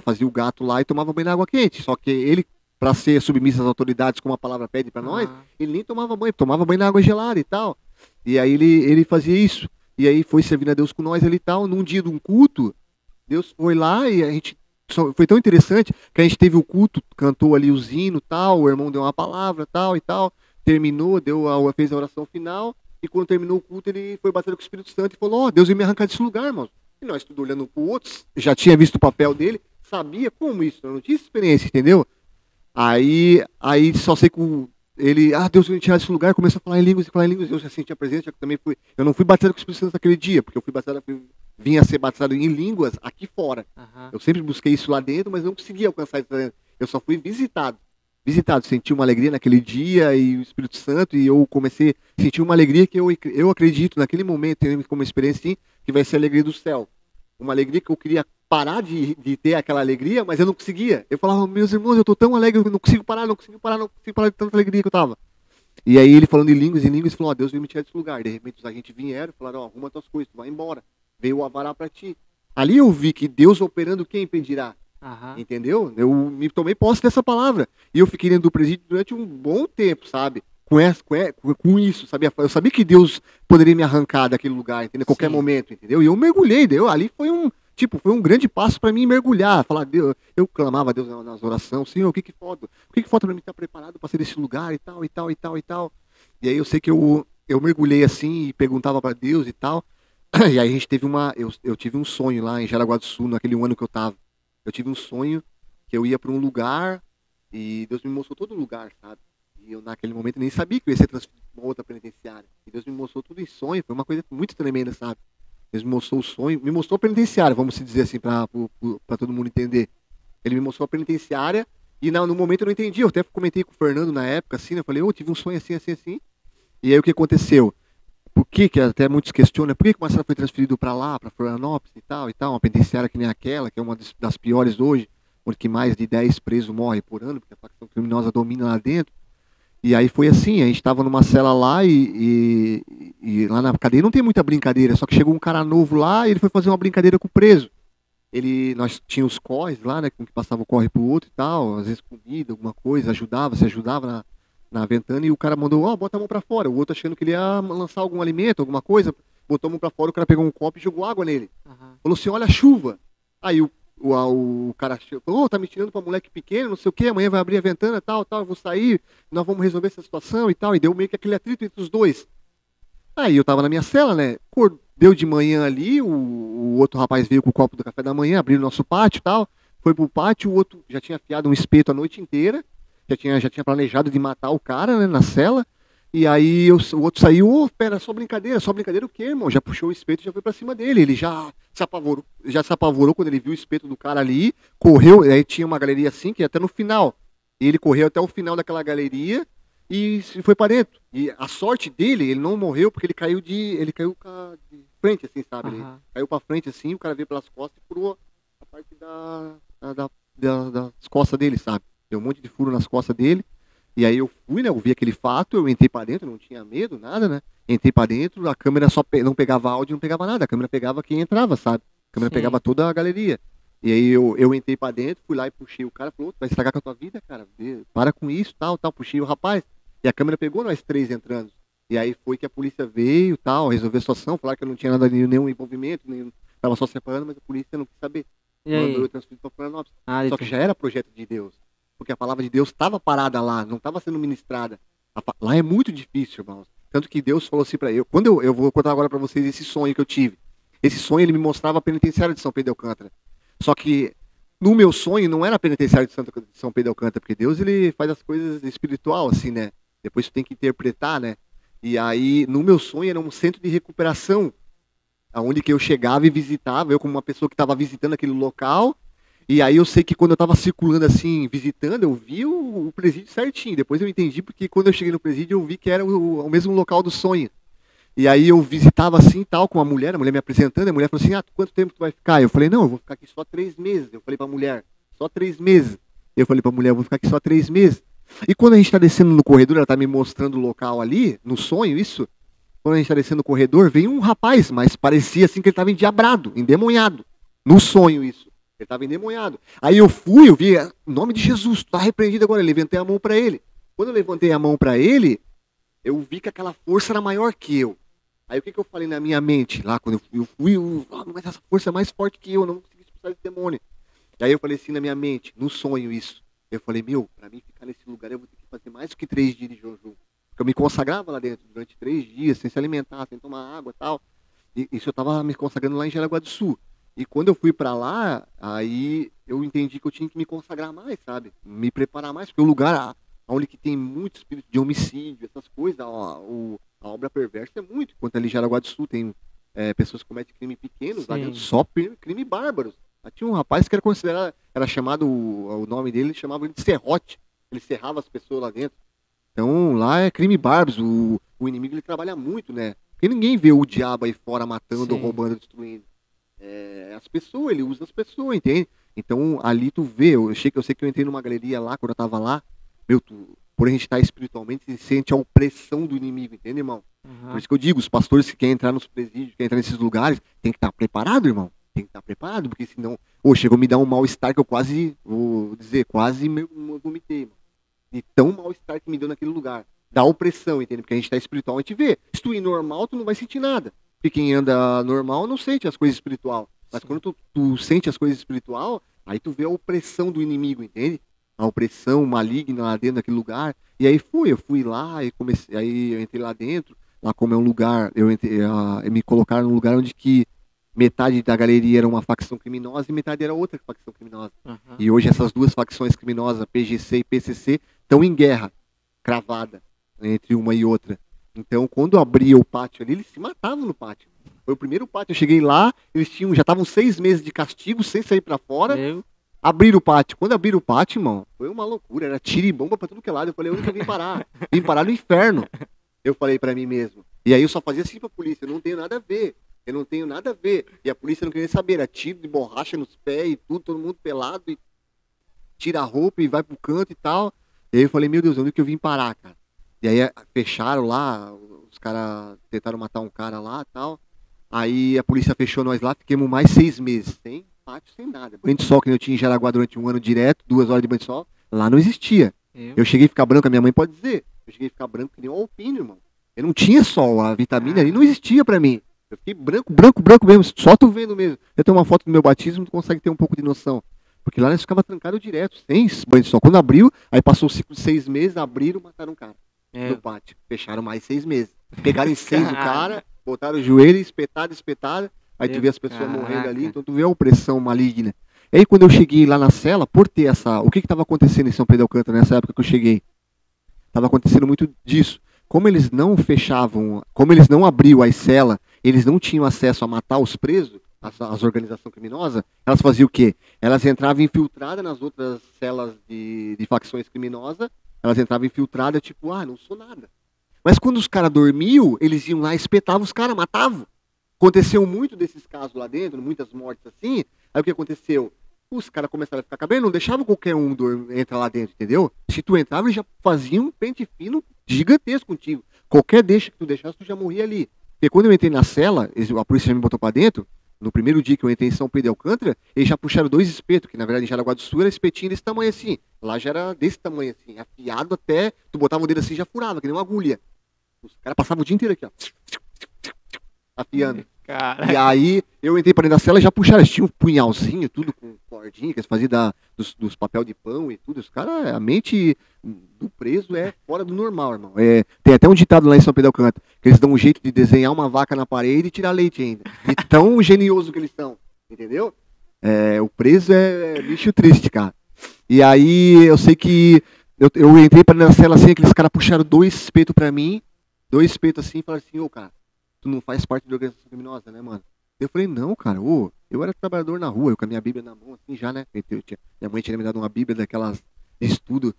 fazia o gato lá e tomava banho na água quente. Só que ele, para ser submisso às autoridades, como a palavra pede para nós, ele nem tomava banho na água gelada e tal. E aí ele fazia isso. E aí foi servindo a Deus com nós ali e tal. Num dia de um culto, Deus foi lá e a gente foi tão interessante que a gente teve o culto, cantou ali o hino, tal, o irmão deu uma palavra, tal e tal, terminou, fez a oração final, e quando terminou o culto, ele foi batendo com o Espírito Santo e falou, ó, Deus veio me arrancar desse lugar, irmão. E nós tudo olhando pro outro, já tinha visto o papel dele, sabia como isso, eu não tinha experiência, entendeu? Aí só sei que Deus veio me tirar desse lugar, começou a falar em línguas, eu já senti a presença, eu não fui batizado com o Espírito Santo naquele dia, porque vinha a ser batizado em línguas aqui fora. Eu sempre busquei isso lá dentro, mas não consegui alcançar isso lá dentro. Eu só fui visitado, senti uma alegria naquele dia e o Espírito Santo, e eu comecei a sentir uma alegria que eu acredito naquele momento, como experiência, sim, que vai ser a alegria do céu. Uma alegria que eu queria parar de ter aquela alegria, mas eu não conseguia. Eu falava, meus irmãos, eu tô tão alegre, eu não consigo parar de tanta alegria que eu tava. E aí ele falando em línguas, falou, ó, Deus veio me tirar desse lugar. De repente os agentes vieram e falaram, ó, arruma tuas coisas, tu vai embora. Veio o avará pra ti. Ali eu vi que Deus operando, quem impedirá? Entendeu? Eu me tomei posse dessa palavra. E eu fiquei dentro do presídio durante um bom tempo, sabe? Com isso, sabia? Eu sabia que Deus poderia me arrancar daquele lugar, entendeu? A qualquer momento, entendeu? E eu mergulhei, ali foi um grande passo para mim mergulhar, falar, Deus, eu clamava a Deus nas orações, Senhor, o que falta? O que falta para mim estar preparado para ser desse lugar e tal, e tal, e tal, e tal. E aí eu sei que eu mergulhei assim e perguntava para Deus e tal. E aí a gente teve eu tive um sonho lá em Jaraguá do Sul, naquele ano que eu tava. Eu tive um sonho que eu ia para um lugar e Deus me mostrou todo o lugar, sabe? E eu naquele momento nem sabia que eu ia ser transferido para uma outra penitenciária. E Deus me mostrou tudo em sonho, foi uma coisa muito tremenda, sabe? Deus me mostrou o sonho, me mostrou a penitenciária, vamos dizer assim, para todo mundo entender. Ele me mostrou a penitenciária e no momento eu não entendi. Eu até comentei com o Fernando na época, assim, né? Eu falei, eu tive um sonho assim, assim, assim. E aí o que aconteceu? Por que até muitos questionam, por que o Marcelo foi transferido para lá, para Florianópolis e tal, uma penitenciária que nem aquela, que é uma das piores hoje, onde mais de 10 presos morrem por ano, porque a facção criminosa domina lá dentro. E aí foi assim, a gente estava numa cela lá e lá na cadeia não tem muita brincadeira, só que chegou um cara novo lá e ele foi fazer uma brincadeira com o preso. Nós tínhamos os corres lá, né, com que passava o corre pro outro e tal, às vezes comida, alguma coisa, se ajudava na ventana e o cara mandou, ó, bota a mão pra fora. O outro achando que ele ia lançar algum alimento, alguma coisa, botou a mão pra fora, o cara pegou um copo e jogou água nele. Falou assim, olha a chuva. Aí o cara falou, tá me tirando pra moleque pequeno, não sei o que, amanhã vai abrir a ventana, tal, eu vou sair, nós vamos resolver essa situação e tal. E deu meio que aquele atrito entre os dois. Aí eu tava na minha cela, né, deu de manhã ali, o outro rapaz veio com o copo do café da manhã, abriu o nosso pátio e tal, foi pro pátio, o outro já tinha afiado um espeto a noite inteira, já tinha planejado de matar o cara, né, na cela. E aí o outro saiu, ô, pera, só brincadeira o quê, irmão? Já puxou o espeto e já foi pra cima dele. Ele já se apavorou quando ele viu o espeto do cara ali, correu, aí tinha uma galeria assim, que ia até no final. E ele correu até o final daquela galeria e foi pra dentro. E a sorte dele, ele não morreu porque ele caiu de frente, assim, sabe? Ele Aham. caiu pra frente assim, o cara veio pelas costas e furou a parte das costas dele, sabe? Deu um monte de furo nas costas dele. E aí eu fui, né? Eu vi aquele fato, eu entrei pra dentro, não tinha medo, nada, né? Entrei pra dentro, a câmera não pegava áudio, não pegava nada, a câmera pegava quem entrava, sabe? A câmera pegava Sim. toda a galeria. E aí eu entrei pra dentro, fui lá e puxei o cara, falou, vai estragar com a tua vida, cara, para com isso, tal, puxei o rapaz. E a câmera pegou nós três entrando. E aí foi que a polícia veio, tal, resolveu a situação, falaram que eu não tinha nada, nenhum envolvimento, tava só separando, mas a polícia não quis saber. E Mandou eu aí? transferir pra Florianópolis. Ah, Só que já era projeto de Deus. Porque a palavra de Deus estava parada lá, não estava sendo ministrada. Lá é muito difícil, irmãos. Tanto que Deus falou assim para eu. Quando eu vou contar agora para vocês esse sonho que eu tive. Esse sonho ele me mostrava a penitenciária de São Pedro de Alcântara. Só que no meu sonho não era a penitenciária de São Pedro de Alcântara, porque Deus ele faz as coisas espiritual assim, né? Depois você tem que interpretar, né? E aí no meu sonho era um centro de recuperação, aonde que eu chegava e visitava, eu como uma pessoa que estava visitando aquele local. E aí eu sei que quando eu tava circulando assim, visitando, eu vi o presídio certinho. Depois eu entendi porque quando eu cheguei no presídio eu vi que era o mesmo local do sonho. E aí eu visitava assim tal com a mulher me apresentando, a mulher falou assim, quanto tempo tu vai ficar? Eu falei, não, eu vou ficar aqui só 3 meses. Eu falei pra mulher, só 3 meses. Eu falei pra mulher, eu vou ficar aqui só 3 meses. E quando a gente tá descendo no corredor, ela tá me mostrando o local ali, no sonho, isso. Quando a gente tá descendo no corredor, veio um rapaz, mas parecia assim que ele tava endiabrado, endemoniado. No sonho, isso. Ele tava endemoniado. Aí eu vi, em nome de Jesus, tu tá repreendido agora. Eu levantei a mão para ele. Quando eu levantei a mão para ele, eu vi que aquela força era maior que eu. Aí o que eu falei na minha mente lá, quando mas essa força é mais forte que eu não consegui expulsar esse demônio. E aí eu falei assim na minha mente, no sonho isso. Eu falei, pra mim ficar nesse lugar eu vou ter que fazer mais do que 3 dias de jejum. Porque eu me consagrava lá dentro durante 3 dias, sem se alimentar, sem tomar água e tal. E isso eu tava me consagrando lá em Jaraguá do Sul. E quando eu fui para lá, aí eu entendi que eu tinha que me consagrar mais, sabe? Me preparar mais, porque o lugar onde que tem muito espírito de homicídio, essas coisas, a obra perversa é muito. Enquanto ali em Jaraguá do Sul tem pessoas que cometem crime pequenos, lá dentro Sim. só crime bárbaros. Lá tinha um rapaz que era considerado, era chamado, o nome dele chamava ele de serrote. Ele serrava as pessoas lá dentro. Então lá é crime bárbaros, o inimigo ele trabalha muito, né? Porque ninguém vê o diabo aí fora matando, Sim. roubando, destruindo. As pessoas, ele usa as pessoas, entende? Então ali tu vê, eu sei que eu entrei numa galeria lá, quando eu tava lá, por a gente estar espiritualmente, você sente a opressão do inimigo, entende, irmão? Por Aham. isso que eu digo, os pastores que querem entrar nos presídios, querem entrar nesses lugares, tem que estar preparado, irmão. Tem que estar preparado, porque senão, chegou a me dar um mal-estar que eu quase, vou dizer, quase me vomitei, irmão. De tão mal-estar que me deu naquele lugar. Da opressão, entende? Porque a gente tá espiritual, a gente vê. Se tu ir normal, tu não vai sentir nada. Porque quem anda normal não sente as coisas espiritual. Mas Sim. quando tu sente as coisas espiritual, aí tu vê a opressão do inimigo, entende? A opressão maligna lá dentro daquele lugar. E aí eu fui lá e comecei, aí eu entrei lá dentro, lá como é um lugar, me colocaram num lugar onde que metade da galeria era uma facção criminosa e metade era outra facção criminosa. Aham. E hoje essas duas facções criminosas, PGC e PCC, estão em guerra, cravada entre uma e outra. Então, quando abria o pátio ali, eles se matavam no pátio. Foi o primeiro pátio. Eu cheguei lá, eles já estavam 6 meses de castigo, sem sair para fora. Meu. Abriram o pátio. Quando abriram o pátio, irmão, foi uma loucura. Era tiro e bomba para tudo que é lado. Eu falei, onde que eu vim parar? Vim parar no inferno. Eu falei para mim mesmo. E aí eu só fazia assim pra polícia, eu não tenho nada a ver. Eu não tenho nada a ver. E a polícia não queria saber, era tiro de borracha nos pés e tudo, todo mundo pelado, e tira a roupa e vai pro canto e tal. E aí eu falei, meu Deus, onde que eu vim parar, cara? E aí fecharam lá, os caras tentaram matar um cara lá e tal. Aí a polícia fechou nós lá, fiquemos mais 6 meses, sem pátio, sem nada. Banho de sol que eu tinha em Jaraguá durante um ano direto, 2 horas de banho de sol, lá não existia. Meu. Eu cheguei a ficar branco, a minha mãe pode dizer. Eu cheguei a ficar branco que nem um alpino, irmão. Eu não tinha sol, a vitamina ali não Caraca. existia pra mim. Eu fiquei branco, branco, branco mesmo, só tu vendo mesmo. Eu tenho uma foto do meu batismo, tu consegue ter um pouco de noção. Porque lá nós ficava trancado direto, sem banho de sol. Quando abriu, aí passou o ciclo de 6 meses, abriram, mataram um cara no Meu. pátio. Fecharam mais 6 meses. Pegaram em 6 o Cara. cara, botaram o joelho, espetado, espetado. Aí tu Meu. vê as pessoas morrendo ali, Caraca. então tu vê a opressão maligna. E aí quando eu cheguei lá na cela, por ter essa... O que estava acontecendo em São Pedro de Alcântara nessa época que eu cheguei? Tava acontecendo muito disso. como eles não fechavam, como eles não abriam as celas, eles não tinham acesso a matar os presos, as organizações criminosas, elas faziam o quê? Elas entravam infiltradas nas outras celas de facções criminosas, elas entravam infiltradas, tipo, não sou nada. Mas quando os caras dormiam, eles iam lá, espetavam os caras, matavam. Aconteceu muito desses casos lá dentro, muitas mortes assim. Aí o que aconteceu? Os caras começaram a ficar cabendo, não deixavam qualquer um entrar lá dentro, entendeu? Se tu entrava, eles já faziam um pente fino gigantesco contigo. Qualquer deixa que tu deixasse, tu já morria ali. Porque quando eu entrei na cela, a polícia já me botou pra dentro, no primeiro dia que eu entrei em São Pedro de Alcântara, eles já puxaram 2 espetos, que na verdade em Jaraguá do Sul era espetinho desse tamanho assim. Lá já era desse tamanho assim, afiado até, tu botava o dedo assim e já furava, que nem uma agulha. Os caras passavam o dia inteiro aqui, ó, afiando. Cara. E aí eu entrei pra dentro da cela e já puxaram, eles tinham um punhalzinho, tudo com cordinha, que eles faziam dos papel de pão e tudo. Os caras, a mente do preso é fora do normal, irmão. Tem até um ditado lá em São Pedro Alcântara, que eles dão um jeito de desenhar uma vaca na parede e tirar leite ainda. E tão genioso que eles são, entendeu? O preso é bicho triste, cara. E aí eu sei que eu entrei pra dentro da cela assim, aqueles caras puxaram 2 espetos pra mim, 2 espetos assim, e falaram assim, ô cara, tu não faz parte de organização criminosa, né, mano? Eu falei, não, cara, eu era trabalhador na rua, eu com a minha Bíblia na mão, assim, já, né? Minha mãe tinha me dado uma Bíblia daquelas de estudo,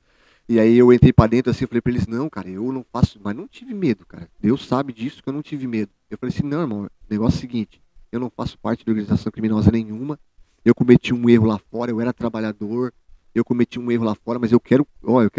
e aí eu entrei pra dentro, assim, eu falei pra eles, não, cara, eu não faço, mas não tive medo, cara. Deus sabe disso que eu não tive medo. Eu falei assim, não, irmão, o negócio é o seguinte, eu não faço parte de organização criminosa nenhuma, eu cometi um erro lá fora, eu era trabalhador, eu cometi um erro lá fora, mas eu quero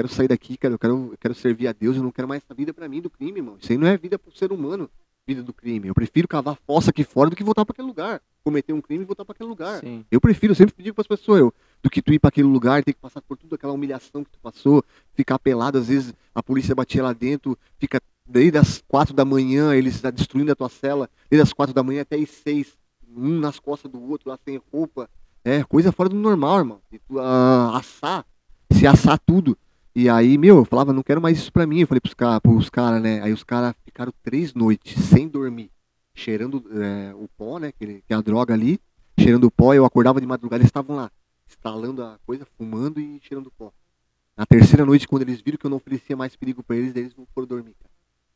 sair daqui, cara, eu quero servir a Deus, eu não quero mais essa vida pra mim do crime, irmão. Isso aí não é vida pro ser humano, vida do crime. Eu prefiro cavar fossa aqui fora do que voltar pra aquele lugar. Cometer um crime e voltar pra aquele lugar. Sim. Eu prefiro, eu sempre digo pras pessoas, do que tu ir pra aquele lugar, ter que passar por toda aquela humilhação que tu passou, ficar pelado, às vezes a polícia batia lá dentro, fica desde as 4 da manhã, eles estão destruindo a tua cela, desde as 4 da manhã até as 6, um nas costas do outro, lá sem roupa. Coisa fora do normal, irmão. E tu se assar tudo. E aí, eu falava, não quero mais isso pra mim. Eu falei pros caras, né? Aí os caras ficaram 3 noites sem dormir, cheirando o pó, né? Que é a droga ali, cheirando o pó. Eu acordava de madrugada, eles estavam lá, instalando a coisa, fumando e cheirando pó. Na terceira noite, quando eles viram que eu não oferecia mais perigo pra eles, daí eles não foram dormir,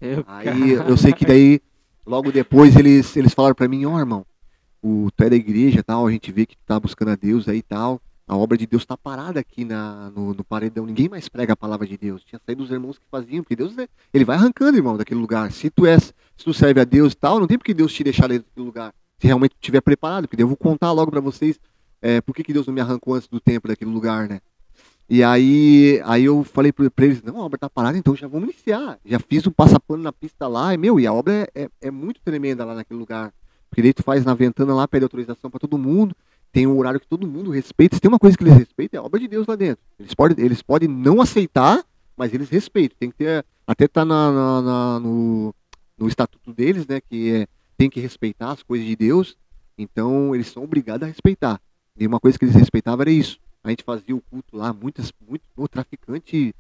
cara. Aí eu sei que daí, logo depois, eles falaram pra mim, irmão, tu é da igreja e tal, a gente vê que tu tá buscando a Deus aí e tal. A obra de Deus tá parada aqui no paredão. Ninguém mais prega a palavra de Deus. Tinha saído os irmãos que faziam, porque Deus, ele vai arrancando, irmão, daquele lugar. Se tu serve a Deus e tal, não tem porque Deus te deixar dentro daquele lugar. Se realmente tu estiver preparado, porque eu vou contar logo pra vocês por que Deus não me arrancou antes do tempo daquele lugar, né? E aí eu falei pra eles, não, a obra tá parada, então já vamos iniciar. Já fiz um passapano na pista lá, e a obra é muito tremenda lá naquele lugar. Porque daí tu faz na ventana lá, pede autorização pra todo mundo, tem um horário que todo mundo respeita. Se tem uma coisa que eles respeitam, é a obra de Deus lá dentro. Eles podem não aceitar, mas eles respeitam. Tem que ter, até tá no estatuto deles, né, que tem que respeitar as coisas de Deus, então eles são obrigados a respeitar. E uma coisa que eles respeitavam era isso. A gente fazia o culto lá, muito traficante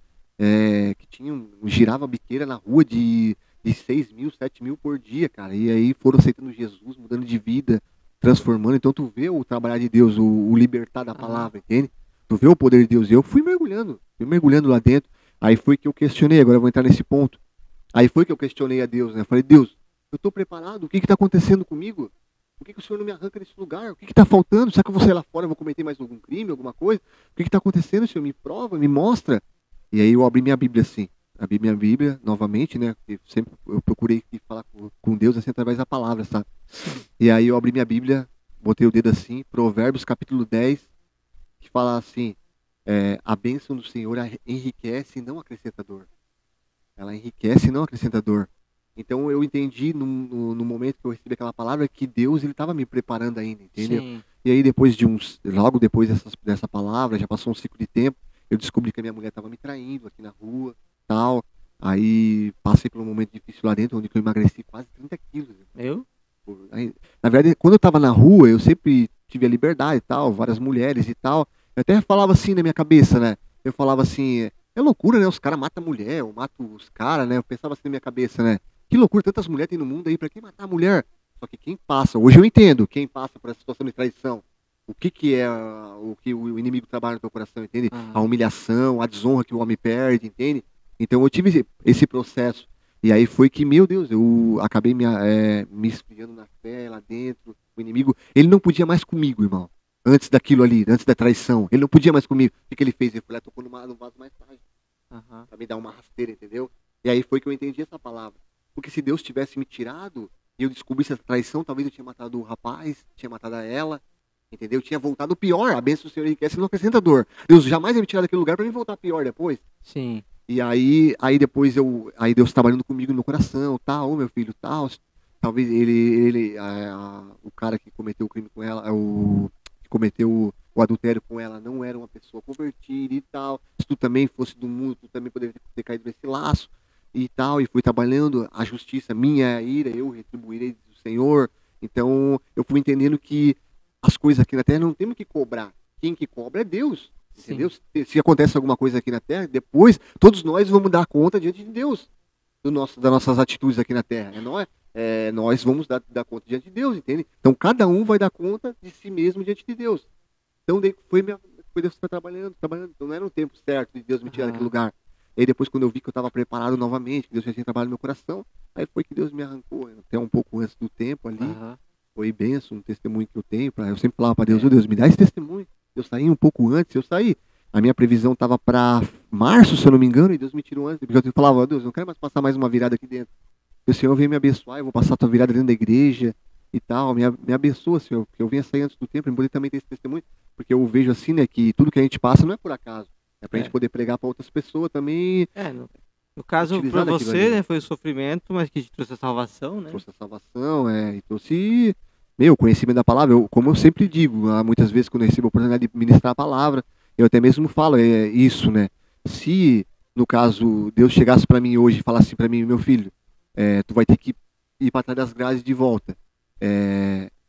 que girava biqueira na rua de 6 mil, 7 mil por dia, cara. E aí foram aceitando Jesus, mudando de vida, transformando. Então tu vê o trabalhar de Deus, o libertar da palavra, entende? Tu vê o poder de Deus. E eu fui mergulhando lá dentro. Aí foi que eu questionei, agora eu vou entrar nesse ponto. Aí foi que eu questionei a Deus, né? Eu falei, Deus, eu tô preparado? O que está acontecendo comigo? Por que o Senhor não me arranca desse lugar? O que está faltando? Será que eu vou sair lá fora e vou cometer mais algum crime, alguma coisa? O que está acontecendo, Senhor? Me prova, me mostra. E aí eu abri minha Bíblia assim. Abri minha Bíblia novamente, né? Porque sempre eu procurei falar com Deus assim através da palavra, sabe? E aí eu abri minha Bíblia, botei o dedo assim, Provérbios capítulo 10, que fala assim, a bênção do Senhor enriquece e não acrescenta dor. Ela enriquece e não acrescenta dor. Então eu entendi no momento que eu recebi aquela palavra que Deus ele estava me preparando ainda, entendeu? Sim. E aí logo depois dessa palavra, já passou um ciclo de tempo, eu descobri que a minha mulher estava me traindo aqui na rua, tal. Aí passei por um momento difícil lá dentro, onde eu emagreci quase 30 quilos. Aí, na verdade, quando eu estava na rua, eu sempre tive a liberdade e tal, várias mulheres e tal. Eu até falava assim na minha cabeça, né? Eu falava assim, é loucura, né? Os caras matam a mulher, eu mato os caras, né? Eu pensava assim na minha cabeça, né? Que loucura, tantas mulheres tem no mundo aí, pra quem matar a mulher? Só que quem passa, hoje eu entendo, quem passa por essa situação de traição, o que é o que o inimigo trabalha no teu coração, entende? A humilhação, a desonra que o homem perde, entende? Então eu tive esse processo. E aí foi que, meu Deus, eu acabei me esfriando na fé lá dentro. O inimigo, ele não podia mais comigo, irmão. Antes daquilo ali, antes da traição. Ele não podia mais comigo. O que ele fez? Ele foi lá e tocou no vaso mais frágil. Aham. Pra me dar uma rasteira, entendeu? E aí foi que eu entendi essa palavra. Porque se Deus tivesse me tirado e eu descobrisse essa traição, talvez eu tinha matado o rapaz, tinha matado ela, entendeu? Eu tinha voltado pior. A bênção do Senhor enriquece e não acrescenta dor. Deus jamais ia me tirar daquele lugar pra me voltar pior depois. Sim. E aí depois aí Deus trabalhando comigo no meu coração, tal, ô meu filho, tal. Talvez o cara que cometeu o crime com ela, que cometeu o adultério com ela, não era uma pessoa convertida e tal. Se tu também fosse do mundo, tu também poderia ter caído nesse laço e tal. E fui trabalhando a justiça minha, é a ira, eu retribuirei do Senhor. Então eu fui entendendo que as coisas aqui na terra não temos que cobrar. Quem que cobra é Deus. Entendeu? Sim. Se acontece alguma coisa aqui na Terra, depois todos nós vamos dar conta diante de Deus das nossas atitudes aqui na Terra. Nós vamos dar conta diante de Deus, entende? Então cada um vai dar conta de si mesmo diante de Deus. Então daí foi Deus que foi trabalhando. Então não era um tempo certo de Deus me tirar daquele Aham. lugar. E aí depois quando eu vi que eu estava preparado novamente, que Deus já tinha trabalhado no meu coração, aí foi que Deus me arrancou, até um pouco antes do tempo ali. Aham. Foi benção, um testemunho que eu tenho. Eu sempre falava para Deus, É. ô Deus, me dá esse testemunho. Eu saí um pouco antes, eu saí. A minha previsão estava para março, se eu não me engano, e Deus me tirou antes. Porque eu falava, ó Deus, eu não quero mais passar mais uma virada aqui dentro. E o Senhor veio me abençoar, eu vou passar a tua virada dentro da igreja e tal. Me abençoa, Senhor, porque eu venha sair antes do tempo, para poder também ter esse testemunho. Porque eu vejo assim, né, que tudo que a gente passa não é por acaso. É pra gente É. poder pregar para outras pessoas também, É, no caso, pra utilizar daquilo você, ali, né, né? foi o sofrimento, mas que te trouxe a salvação, né? Trouxe a salvação, e trouxe, meu, conhecimento da palavra. Como eu sempre digo, muitas vezes quando eu recebo a oportunidade de ministrar a palavra, eu até mesmo falo isso, né? Se, no caso, Deus chegasse para mim hoje e falasse para mim, meu filho, tu vai ter que ir para trás das grades de volta.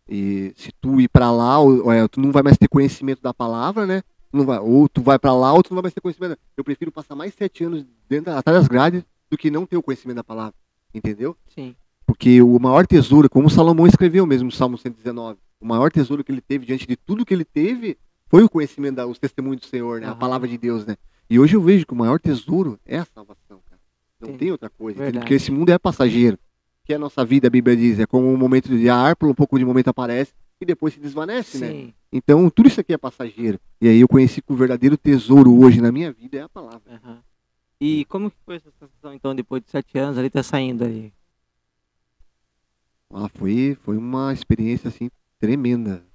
E se tu ir para lá, tu não vai mais ter conhecimento da palavra, né? Não vai, ou tu vai para lá, ou tu não vai mais ter conhecimento. Eu prefiro passar mais 7 anos atrás das grades do que não ter o conhecimento da palavra. Entendeu? Sim. Porque o maior tesouro, como Salomão escreveu mesmo no Salmo 119, o maior tesouro que ele teve diante de tudo que ele teve foi o conhecimento, os testemunhos do Senhor, né? A Aham. palavra de Deus, né? E hoje eu vejo que o maior tesouro é a salvação, cara. Não tem Entendi. outra coisa, entendeu? Porque esse Verdade. mundo é passageiro. Que a nossa vida, a Bíblia diz, é como um momento de ar, por um pouco de momento aparece e depois se desvanece, né? Sim. Então, tudo isso aqui é passageiro. E aí eu conheci que o verdadeiro tesouro hoje na minha vida é a palavra. Aham. E como que foi essa sensação, então, depois de 7 anos ali, tá saindo ali? Foi uma experiência, assim, tremenda.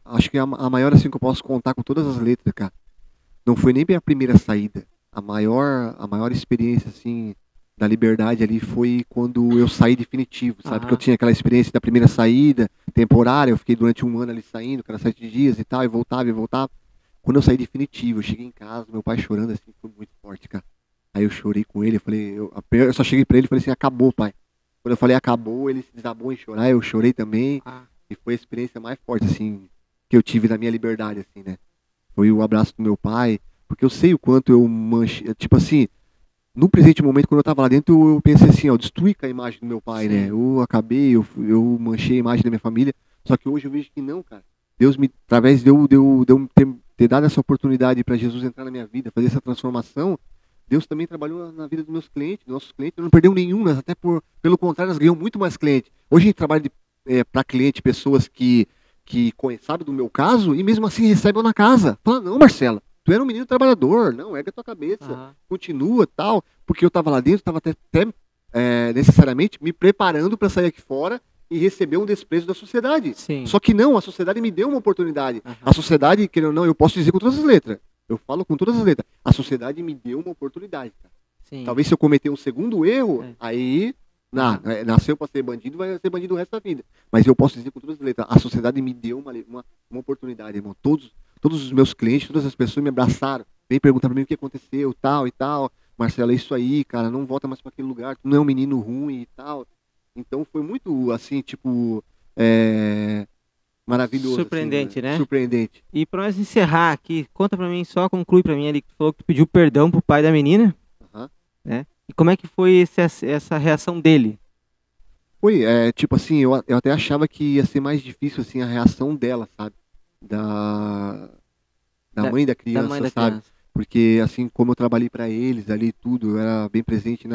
Acho que a maior, assim, que eu posso contar com todas as letras, cara. Não foi nem minha primeira saída. A maior experiência, assim, da liberdade ali foi quando eu saí definitivo, sabe? Que eu Aham. tinha aquela experiência da primeira saída, temporária, eu fiquei durante um ano ali saindo, cada 7 dias e tal, e voltava e voltava. Quando eu saí definitivo, eu cheguei em casa, meu pai chorando, assim, foi muito forte, cara. Aí eu chorei com ele, eu falei, eu só cheguei pra ele e falei assim, acabou, pai. Quando eu falei acabou, ele se desabou em chorar, eu chorei também, Ah, e foi a experiência mais forte, assim, que eu tive na minha liberdade, assim, né? Foi o abraço do meu pai, porque eu sei o quanto eu manchei, tipo assim, no presente momento, quando eu tava lá dentro, eu pensei assim, ó, eu destruí com a imagem do meu pai, né? sim. Eu acabei, eu manchei a imagem da minha família, só que hoje eu vejo que não, cara. Deus me, através de eu ter dado essa oportunidade para Jesus entrar na minha vida, fazer essa transformação, Deus também trabalhou na vida dos meus clientes, dos nossos clientes, não perdeu nenhum, nós até pelo contrário, nós ganhamos muito mais clientes. Hoje a gente trabalha para cliente, pessoas que sabem do meu caso, e mesmo assim recebem na casa. Fala, não, Marcela, tu era um menino trabalhador, não, erga a tua cabeça, Aham. continua, tal, porque eu estava lá dentro, estava até necessariamente me preparando para sair aqui fora e receber um desprezo da sociedade. Sim. Só que não, a sociedade me deu uma oportunidade. A Aham. sociedade, querendo ou não, eu posso dizer com todas as letras. Eu falo com todas as letras. A sociedade me deu uma oportunidade, cara. Sim. Talvez se eu cometer um segundo erro, É. aí Aham. nasceu para ser bandido, vai ser bandido o resto da vida. Mas eu posso dizer com todas as letras, a sociedade me deu uma oportunidade, irmão. Todos os meus clientes, todas as pessoas me abraçaram, vem perguntar para mim o que aconteceu, tal e tal. Marcelo, é isso aí, cara, não volta mais para aquele lugar, tu não é um menino ruim e tal. Então foi muito, assim, tipo, é, maravilhoso, assim, né? Surpreendente, né? Surpreendente. E pra nós encerrar aqui, conta pra mim, só conclui pra mim ali que tu falou que tu pediu perdão pro pai da menina, Aham. né? E como é que foi essa reação dele? Foi, tipo assim, eu até achava que ia ser mais difícil, assim, a reação dela, sabe? Da, da Da, mãe da da mãe criança, da sabe? criança. Porque, assim, como eu trabalhei para eles ali e tudo, eu era bem presente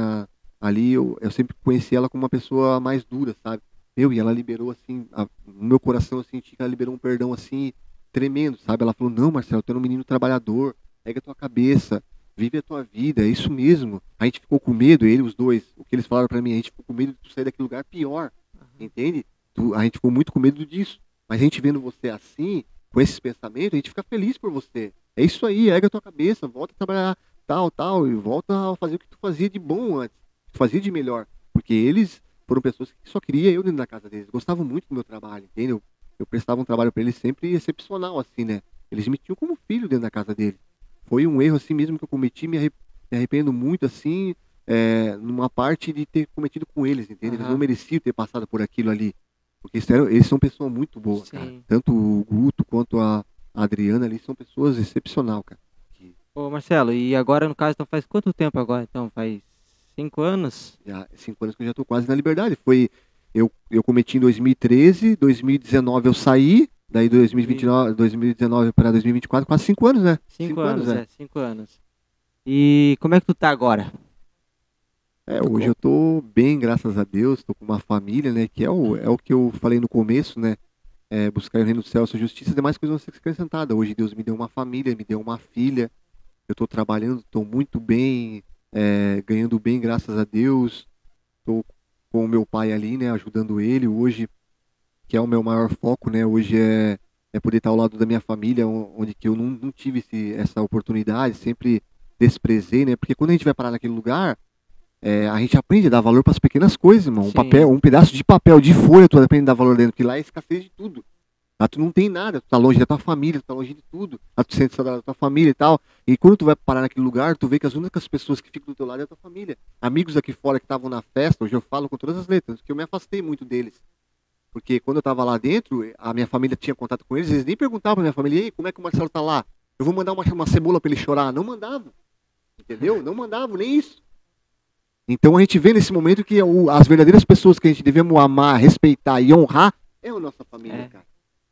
ali eu sempre conheci ela como uma pessoa mais dura, sabe? E ela liberou assim, no meu coração eu senti que ela liberou um perdão assim tremendo, sabe? Ela falou: "Não, Marcelo, tu é um menino trabalhador, pega a tua cabeça, vive a tua vida, é isso mesmo". A gente ficou com medo, ele, os dois, o que eles falaram pra mim, a gente ficou com medo de tu sair daquele lugar pior, entende? A gente ficou muito com medo disso. Mas a gente vendo você assim, com esses pensamentos, a gente fica feliz por você. É isso aí, ergue a tua cabeça, volta a trabalhar tal, tal, e volta a fazer o que tu fazia de bom antes, que tu fazia de melhor. Porque eles foram pessoas que só queriam eu dentro da casa deles, gostavam muito do meu trabalho, entende? Eu prestava um trabalho para eles sempre excepcional, assim, né? Eles me tinham como filho dentro da casa deles. Foi um erro assim mesmo que eu cometi, me arrependo muito, assim, numa parte de ter cometido com eles, entende? Eles não Aham. mereciam ter passado por aquilo ali. Porque eles são pessoas muito boas, cara. Sim. Tanto o Guto quanto a Adriana ali são pessoas excepcional, cara. Que Ô, Marcelo, e agora, no caso, então faz quanto tempo agora? Então, faz 5 anos? já 5 anos que eu já tô quase na liberdade. Eu cometi em 2013, 2019 eu saí, daí E 2029, 2019 para 2024, quase 5 anos, né? cinco 5 anos, anos, é. 5 anos. E como é que tu tá agora? Hoje eu tô bem, graças a Deus, tô com uma família, né? Que é o que eu falei no começo, né? Buscar o reino do céu, a sua justiça, e demais coisas vão ser acrescentadas. Hoje Deus me deu uma família, me deu uma filha. Eu estou trabalhando, estou muito bem, ganhando bem, graças a Deus. Estou com o meu pai ali, né, ajudando ele hoje, que é o meu maior foco, né? Hoje é poder estar ao lado da minha família, onde que eu não tive essa oportunidade, sempre desprezei, né? Porque quando a gente vai parar naquele lugar, a gente aprende a dar valor para as pequenas coisas, irmão. Um papel, Sim. um pedaço de papel, de folha, tu aprende a dar valor dentro, porque lá é escassez de tudo. Lá tu não tem nada, tu tá longe da tua família, tu tá longe de tudo. Lá tu sente saudade da tua família e tal. E quando tu vai parar naquele lugar, tu vê que as únicas pessoas que ficam do teu lado é a tua família. Amigos aqui fora que estavam na festa, hoje eu falo com todas as letras, que eu me afastei muito deles. Porque quando eu tava lá dentro, a minha família tinha contato com eles nem perguntavam pra minha família: "Ei, como é que o Marcelo tá lá? Eu vou mandar uma cebola pra ele chorar". Não mandavam, entendeu? Não mandavam, nem isso. Então a gente vê nesse momento que as verdadeiras pessoas que a gente devemos amar, respeitar e honrar é a nossa família, É, cara.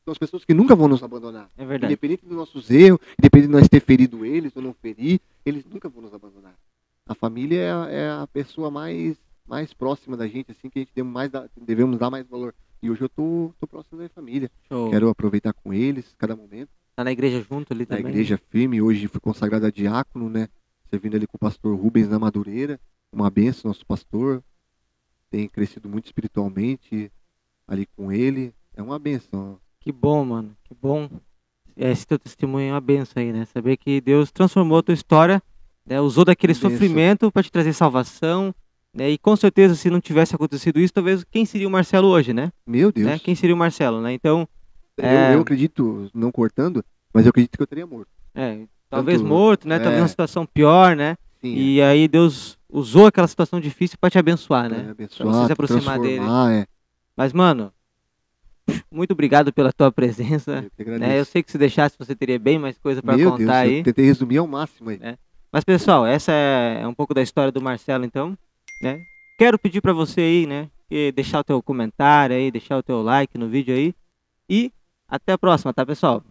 São as pessoas que nunca vão nos abandonar. é verdade. Independente dos nossos erros, independente de nós ter ferido eles ou não ferir, eles nunca vão nos abandonar. A família é a pessoa mais próxima da gente, assim, que a gente devemos dar mais valor. E hoje eu tô próximo da minha família. Show. Quero aproveitar com eles cada momento. Tá na igreja junto ali Na também, né? igreja firme, hoje fui consagrado a diácono, né? Servindo ali com o pastor Rubens na Madureira. Uma benção, nosso pastor. Tem crescido muito espiritualmente ali com ele. É uma benção. Que bom, mano. Que bom. Esse teu testemunho é uma benção aí, né? Saber que Deus transformou a tua história, né? Usou daquele Benção. sofrimento para te trazer salvação, né? E com certeza, se não tivesse acontecido isso, talvez quem seria o Marcelo hoje, né? Meu Né? Deus. Quem seria o Marcelo, né? Então, Eu acredito, não cortando, mas eu acredito que eu teria morto. talvez Tanto, morto, né? Talvez uma situação pior, né? sim, E aí Deus usou aquela situação difícil para te abençoar, né? para Para você abençoar, se para aproximar dele. transformar. Mas, mano, muito obrigado pela tua presença, Eu que né? Eu agradeço. sei que se deixasse você teria bem mais coisa para Meu contar Deus, eu aí, tentei resumir ao máximo aí. né? Mas pessoal, essa é um pouco da história do Marcelo, então, né? Quero pedir para você aí, né, deixar o teu comentário aí, deixar o teu like no vídeo aí e até a próxima, tá, pessoal?